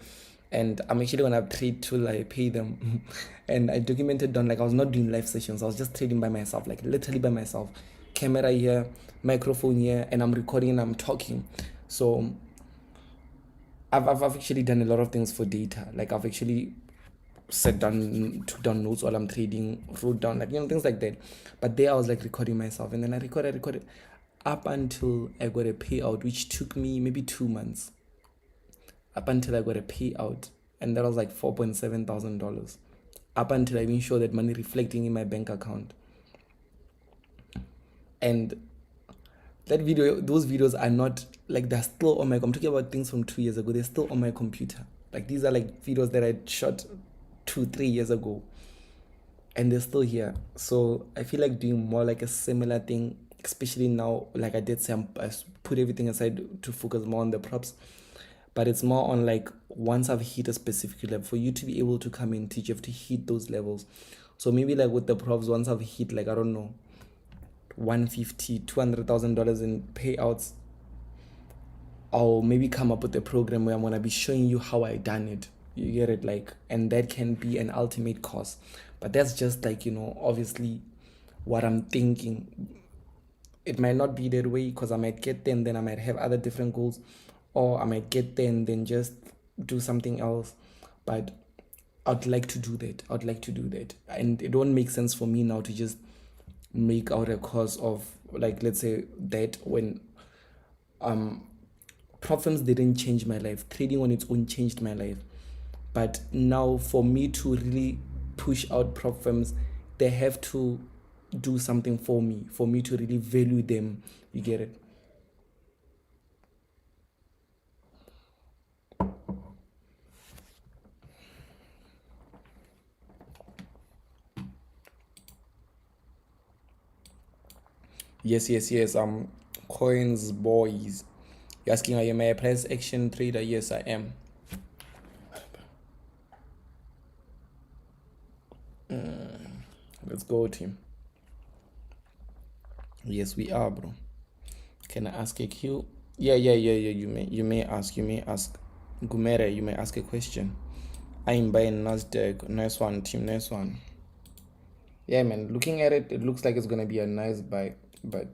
and I'm actually gonna trade till I pay them. And I documented down, like, I was not doing live sessions, I was just trading by myself, like literally by myself, camera here, microphone here, and I'm recording and I'm talking. So I've actually done a lot of things for data. Like, I've actually took down notes while I'm trading, wrote down, like, things like that. But there I was like recording myself, and then I recorded. up until I got a payout, which took me maybe 2 months, up until I got a payout, and that was like $4,700, up until I even showed that money reflecting in my bank account. And those videos are not like, they're still on my, I'm talking about things from 2 years ago, they're still on my computer. Like, these are like videos that I shot 2-3 years ago, and they're still here. So I feel like doing more like a similar thing, especially now. Like I did say, I put everything aside to focus more on the props, but it's more on like, once I've hit a specific level, for you to be able to come and teach, you have to hit those levels. So maybe like with the props, once I've hit like, I don't know, $150,000, $200,000 in payouts, I'll maybe come up with a program where I'm gonna be showing you how I done it. You get it? Like, and that can be an ultimate course. But that's just like, obviously what I'm thinking. It might not be that way, because I might get there and then I might have other different goals, or I might get there and then just do something else. But I'd like to do that. I'd like to do that. And it won't make sense for me now to just make out a course of, like, let's say that, when prop firms didn't change my life, trading on its own changed my life. But now for me to really push out prop firms, they have to do something for me to really value them. You get it? Yes. Coins boys. You're asking, am I a price action trader? Yes, I am. Let's go, team. Yes, we are, bro. Can I ask a Q? Yeah. You may ask. Gumere, you may ask a question. I'm buying Nasdaq. Nice one, team. Nice one. Yeah, man. Looking at it, it looks like it's gonna be a nice buy. But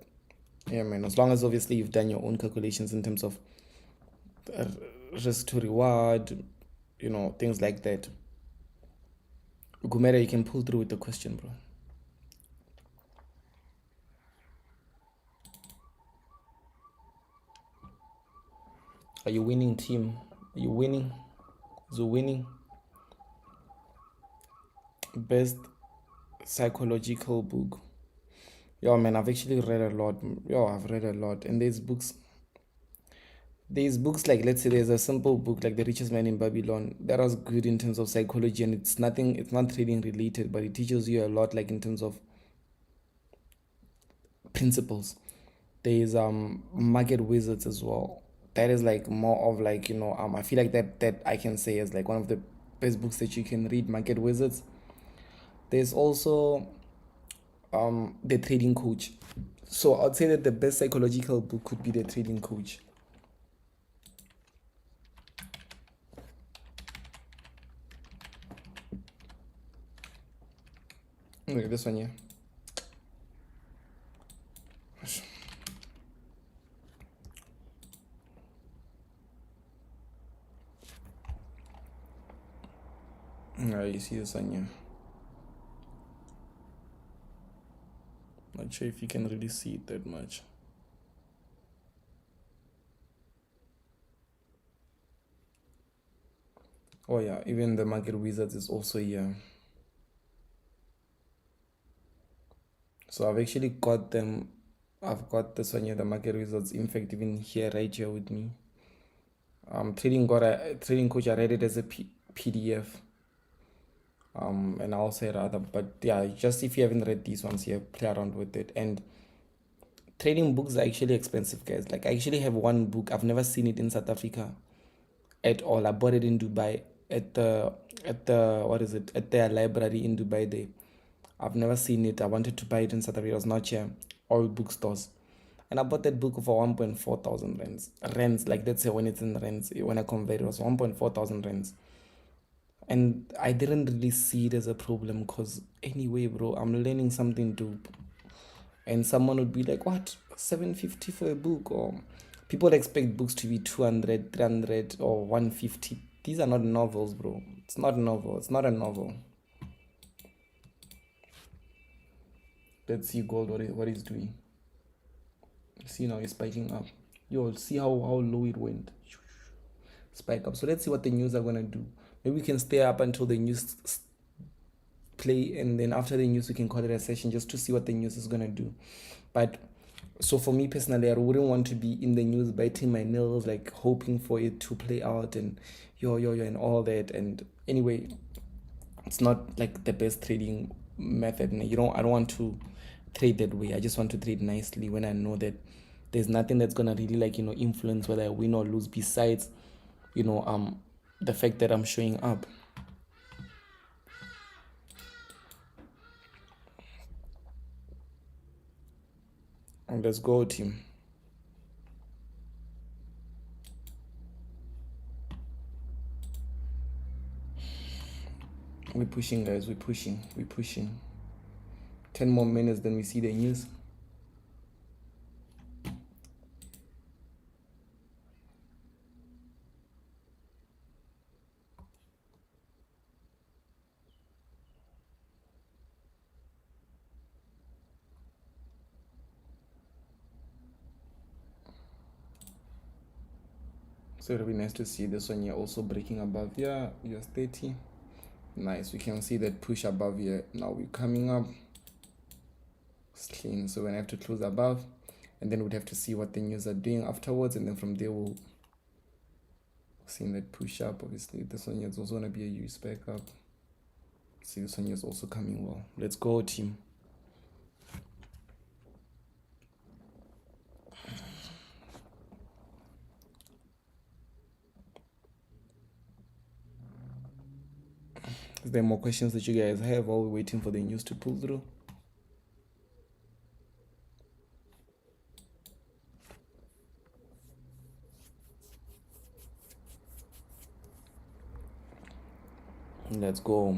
yeah, man. As long as obviously you've done your own calculations in terms of risk to reward, things like that. Gumere, you can pull through with the question, bro. Are you winning, team? Are you winning? Is it winning? Best psychological book. Yo, man, I've actually read a lot. I've read a lot. And there's books like, let's say there's a simple book like The Richest Man in Babylon that was good in terms of psychology, and it's not trading related, but it teaches you a lot, like in terms of principles. There's Market Wizards as well. That is like more of like, I feel like that I can say is like one of the best books that you can read, Market Wizards. There's also The Trading Coach. So I'd say that the best psychological book could be The Trading Coach. Look at this one here. You see this one here. Not sure if you can really see it that much. Oh yeah, even the Market Wizards is also here. So I've actually got them. I've got this one here, the Market Wizards. In fact, even here, right here with me. Trading Coach. I read it as a PDF. And I'll say rather, but yeah, just if you haven't read these ones here, play around with it. And trading books are actually expensive, guys. Like, I actually have one book. I've never seen it in South Africa at all. I bought it in Dubai at the what is it, at their library in Dubai there. I've never seen it. I wanted to buy it in South Africa. It was not here. All bookstores. And I bought that book for 1.4 thousand rands. Rands, like, let's say when it's in rands, when I convert it was 1.4 thousand rands. And I didn't really see it as a problem, because anyway, bro, I'm learning something dope. And someone would be like, what, 750 for a book? Or people expect books to be 200, 300, or 150. These are not novels, bro. It's not a novel. It's not a novel. Let's see Gold what he's doing. See, now it's spiking up. Yo, see how low it went. Spike up. So let's see what the news are gonna do. Maybe we can stay up until the news play, and then after the news we can call it a session just to see what the news is gonna do. But so for me personally, I wouldn't want to be in the news biting my nails, like hoping for it to play out and yo and all that. And anyway, it's not like the best trading method. I don't want to trade that way. I just want to trade nicely when I know that there's nothing that's gonna really influence whether I win or lose besides the fact that I'm showing up. And let's go, team. We're pushing, guys. We're pushing. 10 more minutes, then we see the news. So it'll be nice to see this one here also breaking above here, US 30. Nice, we can see that push above here. Now we're coming up. It's clean, so we're gonna have to close above, and then we'd have to see what the news are doing afterwards, and then from there we'll see that push up. Obviously, this one here is also gonna be a US back up. See, this one here is also coming well. Let's go, team. Is there more questions that you guys have while we're waiting for the news to pull through? Let's go.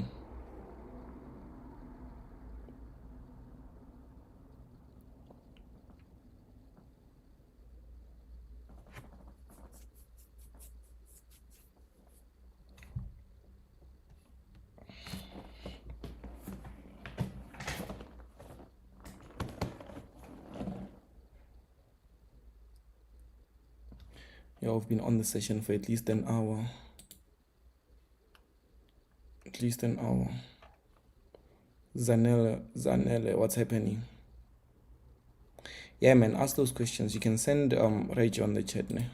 Yeah, I've been on the session for at least an hour. Zanele, what's happening? Yeah, man, ask those questions. You can send Rage on the chat now.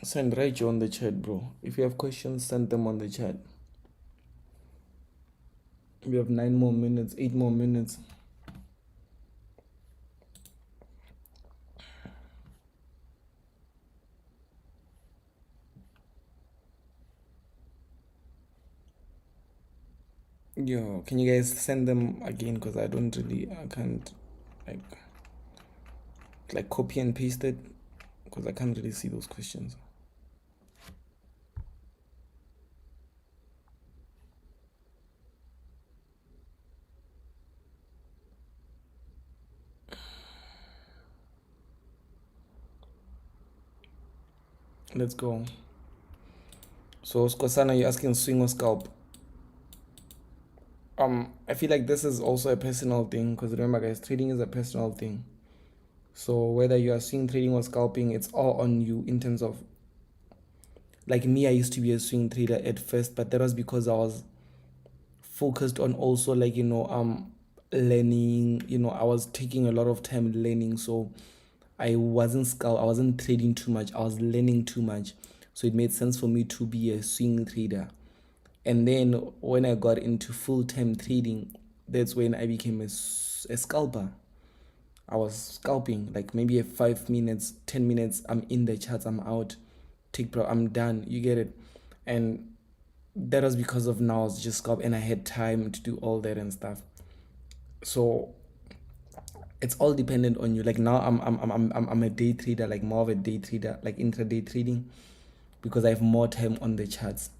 Send Rage on the chat, bro. If you have questions, send them on the chat. We have 9 more minutes, 8 more minutes. Yo, can you guys send them again? Because I can't like copy and paste it, because I can't really see those questions. Let's go. So Skosana, you're asking swing or scalp? I feel like this is also a personal thing, because remember guys, trading is a personal thing. So whether you are swing trading or scalping, it's all on you in terms of, like me, I used to be a swing trader at first, but that was because I was focused on also learning, I was taking a lot of time learning, so I wasn't trading too much, I was learning too much, so it made sense for me to be a swing trader. And then when I got into full-time trading, that's when I became a scalper. I was scalping, like maybe 5 minutes, 10 minutes, I'm in the charts, I'm out, I'm done, you get it. And that was because of now I was just scalp and I had time to do all that and stuff. So it's all dependent on you. Like now I'm a day trader, like more of a day trader, like intraday trading, because I have more time on the charts.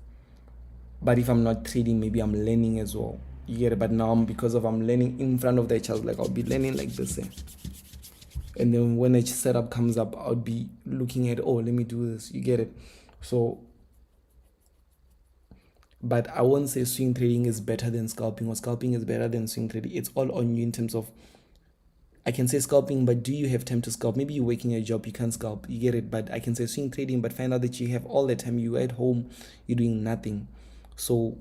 But if I'm not trading, maybe I'm learning as well, you get it. But now because I'm learning in front of the charts, like I'll be learning like this, and then when a setup comes up, I'll be looking at, oh, let me do this, you get it. So But I won't say swing trading is better than scalping or scalping is better than swing trading. It's all on you in terms of, I can say scalping, but do you have time to scalp? Maybe you're working a job, you can't scalp, you get it. But I can say swing trading, but find out that you have all the time, you're at home, you're doing nothing. So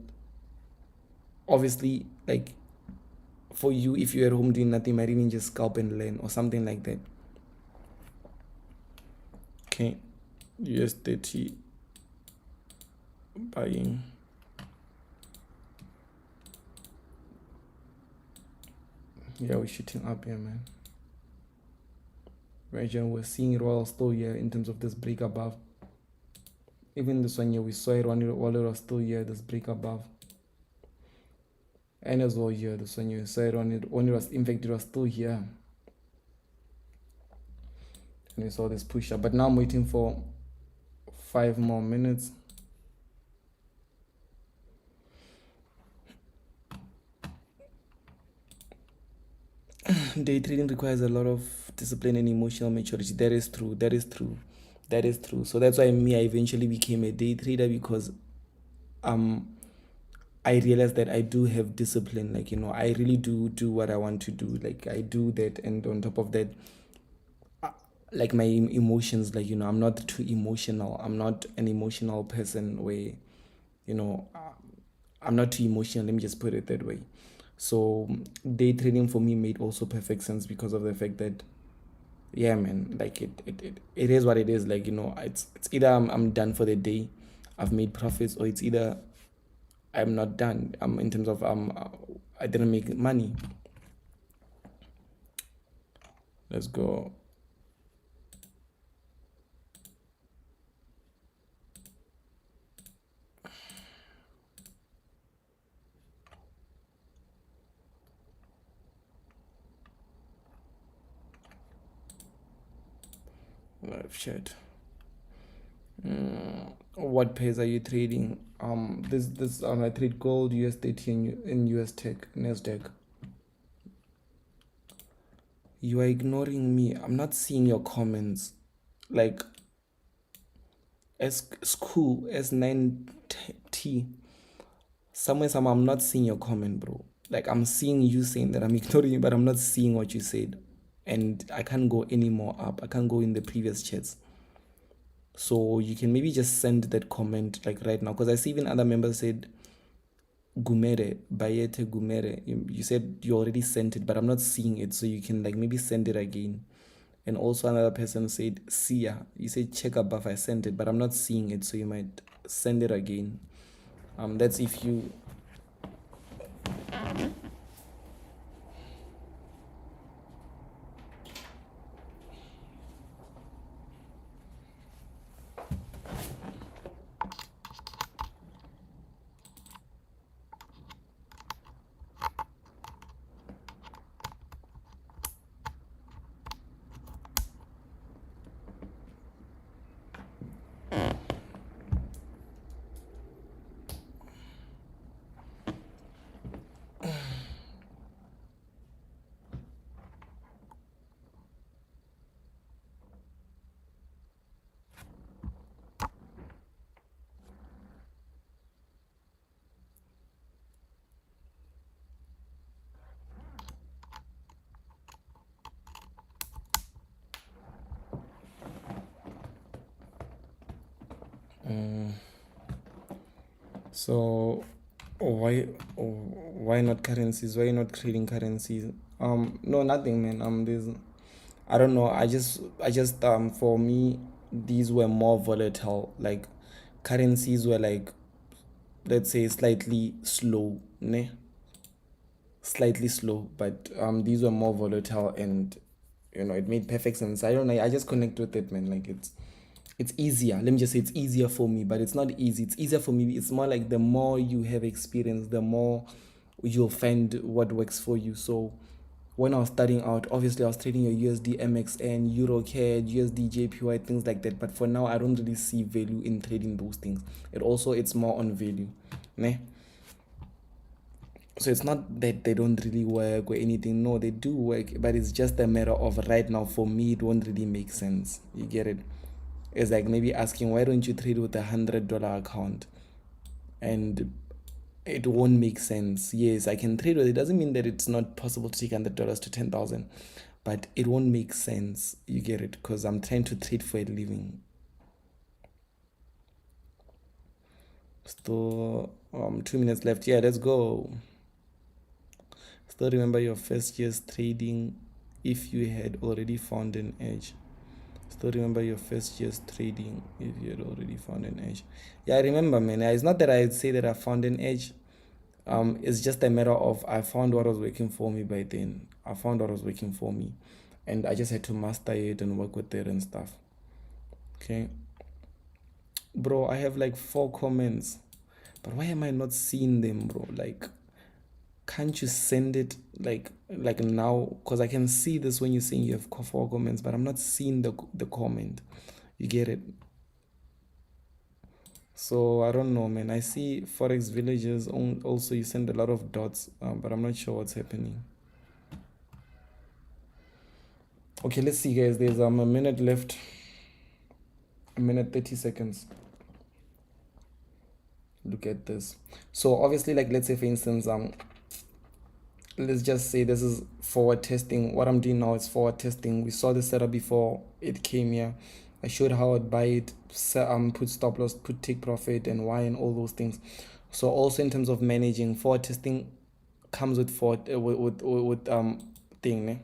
obviously, like for you, if you're at home doing nothing, you might even just scalp and learn or something like that. Okay, USDT buying. Yeah, we're shooting up here, man. Right, and we're seeing it while still here in terms of this break above. Even this one here, we saw it while it was still here, this break above. And as well here, this one here, we saw it when it was, in fact, it was still here. And we saw this push up. But now I'm waiting for 5 more minutes. Day trading requires a lot of discipline and emotional maturity. That is true. That is true. That is true. So that's why I eventually became a day trader, because I realized that I do have discipline. Like, I really do what I want to do. Like, I do that, and on top of that, like my emotions, like, I'm not too emotional. I'm not an emotional person where, I'm not too emotional. Let me just put it that way. So day trading for me made also perfect sense because of the fact that, yeah, man, like it is what it is. Like, it's either I'm done for the day, I've made profits, or it's either I'm not done. In terms of I didn't make money. Let's go. Live chat. What pairs are you trading? This I trade gold, USDT, and US Tech, Nasdaq. You are ignoring me. I'm not seeing your comments. Like school S9T. Somewhere I'm not seeing your comment, bro. Like, I'm seeing you saying that I'm ignoring you, but I'm not seeing what you said. And I can't go any more up. I can't go in the previous chats. So you can maybe just send that comment like right now, because I see even other members said Gumere, Bayete Gumere. You said you already sent it, but I'm not seeing it. So you can like maybe send it again. And also another person said Sia. You said check above, I sent it, but I'm not seeing it. So you might send it again. That's if you so why not currencies? Why not trading currencies? No, nothing, man. There's, I don't know. I just for me, these were more volatile. Like currencies were like, let's say, slightly slow, ne? Slightly slow, but these were more volatile, and it made perfect sense. I don't know. I just connect with it, man. Like it's easier. Let me just say it's easier for me, but it's not easy. It's easier for me. It's more like the more you have experience, the more you'll find what works for you. So when I was starting out, obviously I was trading your USD MXN, EuroCAD, USD JPY, things like that. But for now, I don't really see value in trading those things. It's more on value, ne? So it's not that they don't really work or anything. No, they do work, but it's just a matter of right now. For me, it won't really make sense. You get it? It's like maybe asking, why don't you trade with $100 account? And it won't make sense. Yes, I can trade with it. Doesn't mean that it's not possible to take $100 to 10,000, but it won't make sense. You get it? Because I'm trying to trade for a living. Still 2 minutes left. Yeah, let's go. Still remember your first year's trading if you had already found an edge. Still remember your first year's trading if you had already found an edge. Yeah, I remember, man. It's not that I'd say that I found an edge. It's just a matter of I found what was working for me by then. I found what was working for me, and I just had to master it and work with it and stuff. Okay, bro, I have like 4 comments, but why am I not seeing them, bro? Like, can't you send it like now? Because I can see this when you're saying you have 4 comments, but I'm not seeing the comment. You get it? So I don't know, man. I see Forex Villages also. You send a lot of dots, but I'm not sure what's happening. Okay, let's see, guys. There's a minute left. A minute 30 seconds. Look at this. So obviously, like, let's say for instance, let's just say this is forward testing. What I'm doing now is forward testing. We saw the setup before it came here. I showed how I'd buy it, put stop loss, put take profit, and why, and all those things. So also in terms of managing, forward testing comes with thing, ne?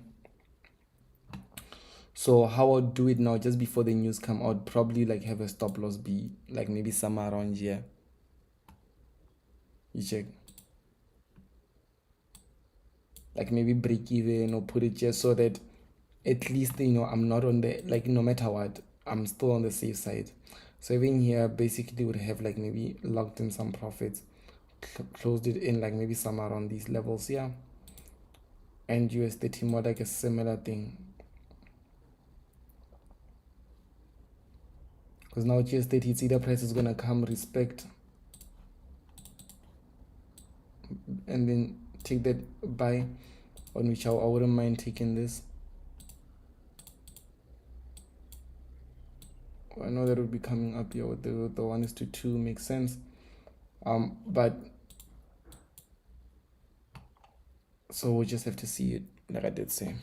So how I'll do it now, just before the news come out, probably like have a stop loss be like maybe somewhere around here. You check, like maybe break even or put it just so that at least, you know, I'm not on the, like, no matter what, I'm still on the safe side. So even here basically would have like maybe locked in some profits, closed it in like maybe somewhere around these levels. Yeah, and USDT more like a similar thing, because now USDT, it's either price is gonna come respect and then take that buy, on which I wouldn't mind taking this. I know that would be coming up here with the 1:2 makes sense. But so we'll just have to see it, like I did say.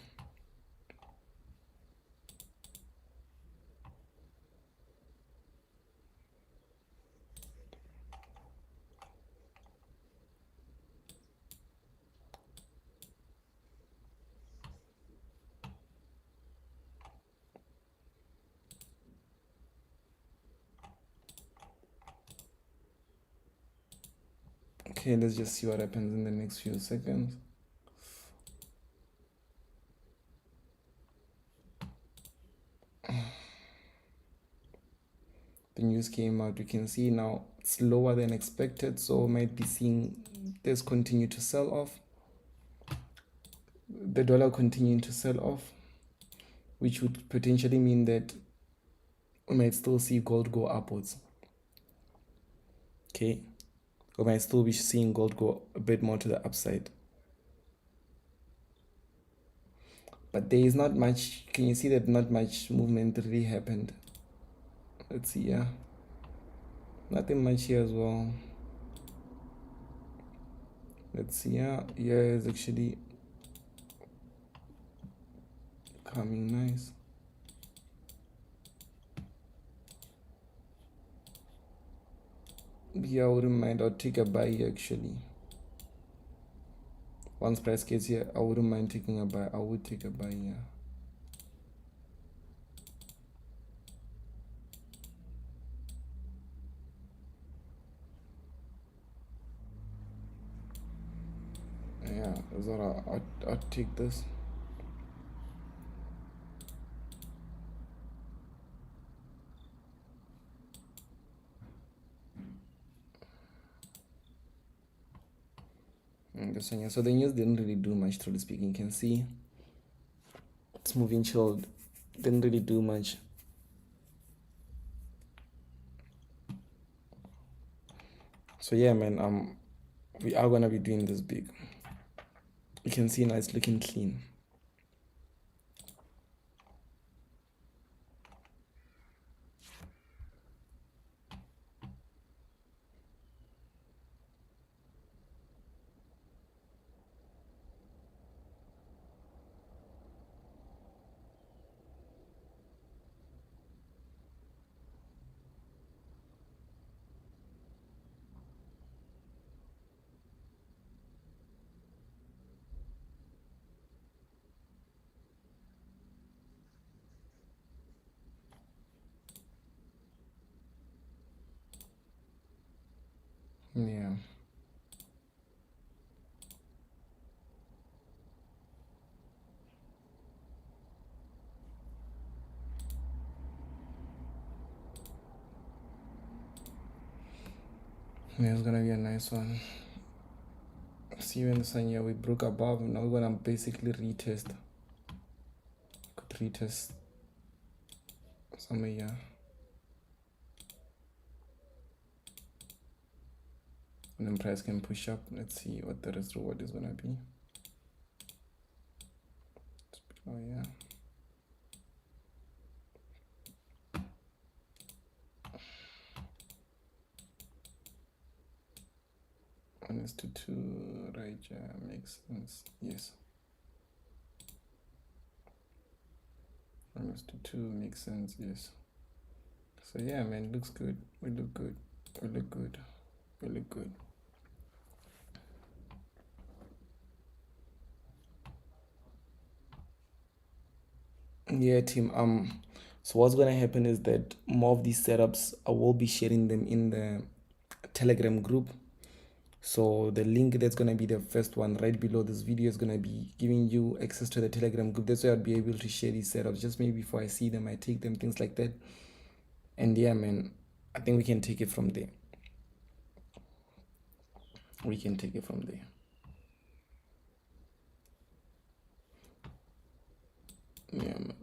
Okay, let's just see what happens in the next few seconds. The news came out. We can see now it's lower than expected, so we might be seeing this continue to sell off. The dollar continuing to sell off, which would potentially mean that we might still see gold go upwards. Okay, we might still be seeing gold go a bit more to the upside. But there is not much. Can you see that not much movement really happened? Let's see. Yeah, nothing much here as well. Let's see. Yeah, is actually coming nice. Yeah, I wouldn't mind. I'll take a buy here actually. Once price gets here, I wouldn't mind taking a buy. I would take a buy here. Yeah, Zara, I'll take this. This one, yeah. So the news didn't really do much, truly speaking. You can see it's moving chilled. Didn't really do much. So yeah, man, we are gonna be doing this big. You can see now it's looking clean. Yeah. Yeah, it's gonna be a nice one. See when this one here we broke above. Now we're gonna basically retest. Could retest somewhere here. And then price can push up. Let's see what the rest reward is gonna be. Oh yeah. One is to two, right? Yeah, makes sense. Yes. 1:2 makes sense. Yes. So yeah, man, looks good. We look good. We look good. We look good. Yeah, team. So what's gonna happen is that more of these setups, I will be sharing them in the Telegram group. So the link that's gonna be the first one right below this video is gonna be giving you access to the Telegram group. That's why I'll be able to share these setups. Just maybe before I see them, I take them, things like that. And yeah, man, I think we can take it from there. We can take it from there. Yeah, man.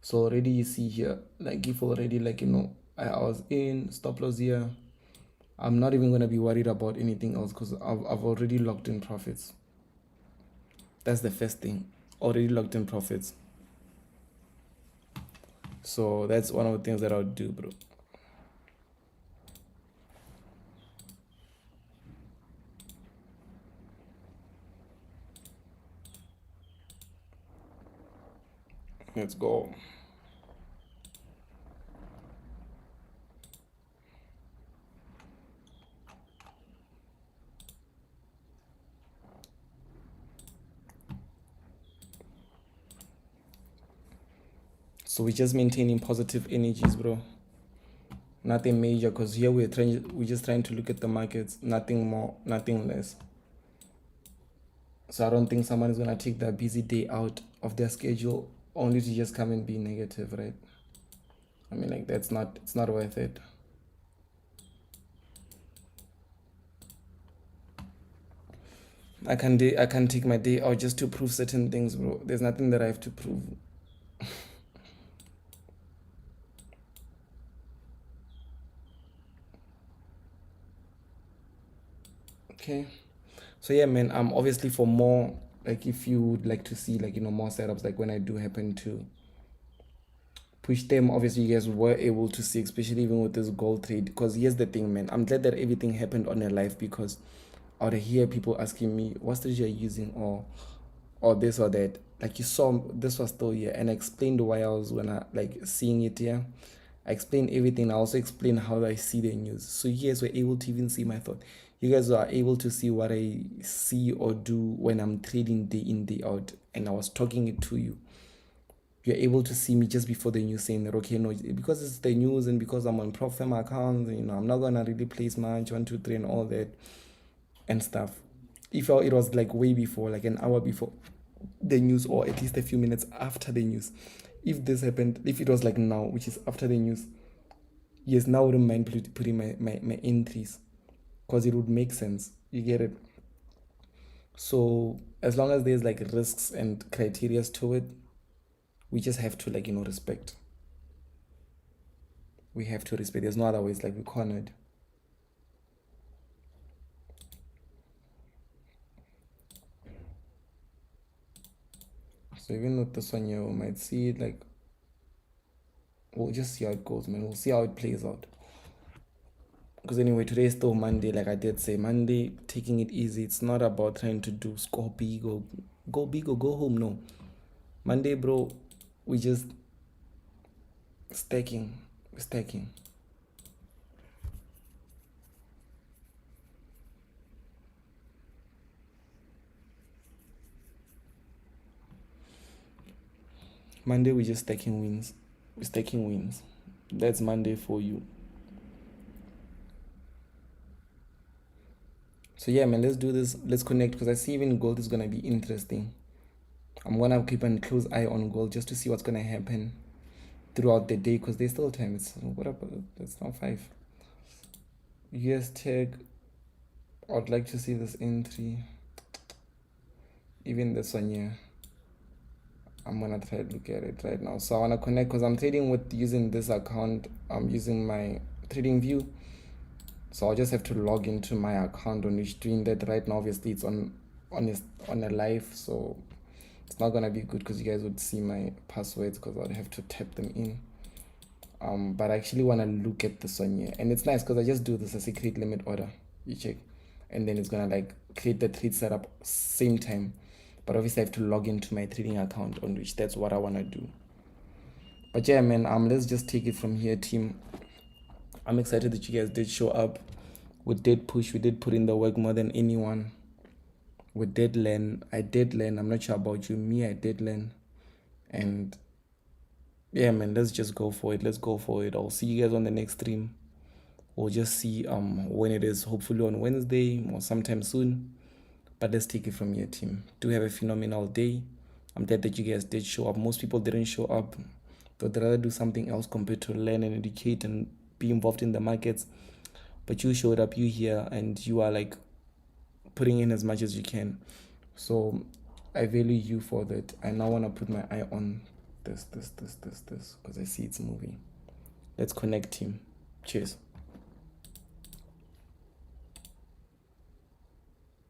So already you see here, like if already like I was in stop loss here, I'm not even gonna be worried about anything else because I've already locked in profits. That's the first thing. Already locked in profits. So that's one of the things that I'll do, bro. Let's go. So we're just maintaining positive energies, bro. Nothing major, because here we're just trying to look at the markets, nothing more, nothing less. So I don't think someone is gonna take that busy day out of their schedule only to just come and be negative, right? I mean, like it's not worth it. I can take my day out just to prove certain things, bro. There's nothing that I have to prove. Okay. So yeah, man, obviously for more, like if you would like to see like more setups, like when I do happen to push them, obviously you guys were able to see, especially even with this gold trade. Because here's the thing, man, I'm glad that everything happened on a live, because I would hear people asking me what strategy are you using, or this or that. Like you saw, this was still here, and I explained why I was when I like seeing it here. I explained everything. I also explained how I see the news, so you guys were able to even see my thought. You guys are able to see what I see or do when I'm trading day in day out, and I was talking it to you. You're able to see me just before the news, saying that okay, no, because it's the news and because I'm on prop firm accounts, I'm not gonna really place much 1, 2, 3 and all that and stuff. If it was like way before, like an hour before the news, or at least a few minutes after the news, if this happened, if it was like now, which is after the news, yes, now I wouldn't mind putting my entries, because it would make sense. You get it? So as long as there's like risks and criteria to it, we just have to like respect. We have to respect. There's no other ways. Like we cornered. So even with this one, you might see it like, we'll just see how it goes, man. We'll see how it plays out. Because anyway, today is still Monday. Like I did say, Monday, taking it easy. It's not about trying to do score big or go home. No. Monday, bro, we just stacking. Stacking. Monday we're just stacking wins. We're stacking wins. That's Monday for you. So yeah, man, let's do this. Let's connect, because I see even gold is gonna be interesting. I'm gonna keep a close eye on gold just to see what's gonna happen throughout the day, because there's still time. It's what up? It's now 5. US tech. I'd like to see this entry. Even this one here. I'm gonna try to look at it right now. So I wanna connect because I'm trading with using this account. I'm using my trading view. So I'll just have to log into my account on which doing that right now. Obviously it's on a live, so it's not gonna be good because you guys would see my passwords because I'd have to type them in. But I actually wanna look at this one here, and it's nice because I just do this as a create limit order. You check, and then it's gonna like create the trade setup same time. But obviously I have to log into my trading account on which that's what I wanna do. But yeah, man, let's just take it from here, team. I'm excited that you guys did show up. We did push, we did put in the work more than anyone. We did learn. I did learn. I'm not sure about you. Me, I did learn. And yeah, man, let's just go for it. Let's go for it. I'll see you guys on the next stream. We'll just see when it is, hopefully on Wednesday or sometime soon. But let's take it from here, team. Do have a phenomenal day. I'm glad that you guys did show up. Most people didn't show up. They'd rather do something else compared to learn and educate and be involved in the markets. But you showed up, you here, and you are like putting in as much as you can. So I value you for that. I now want to put my eye on this, because I see it's moving. Let's connect, team. Cheers.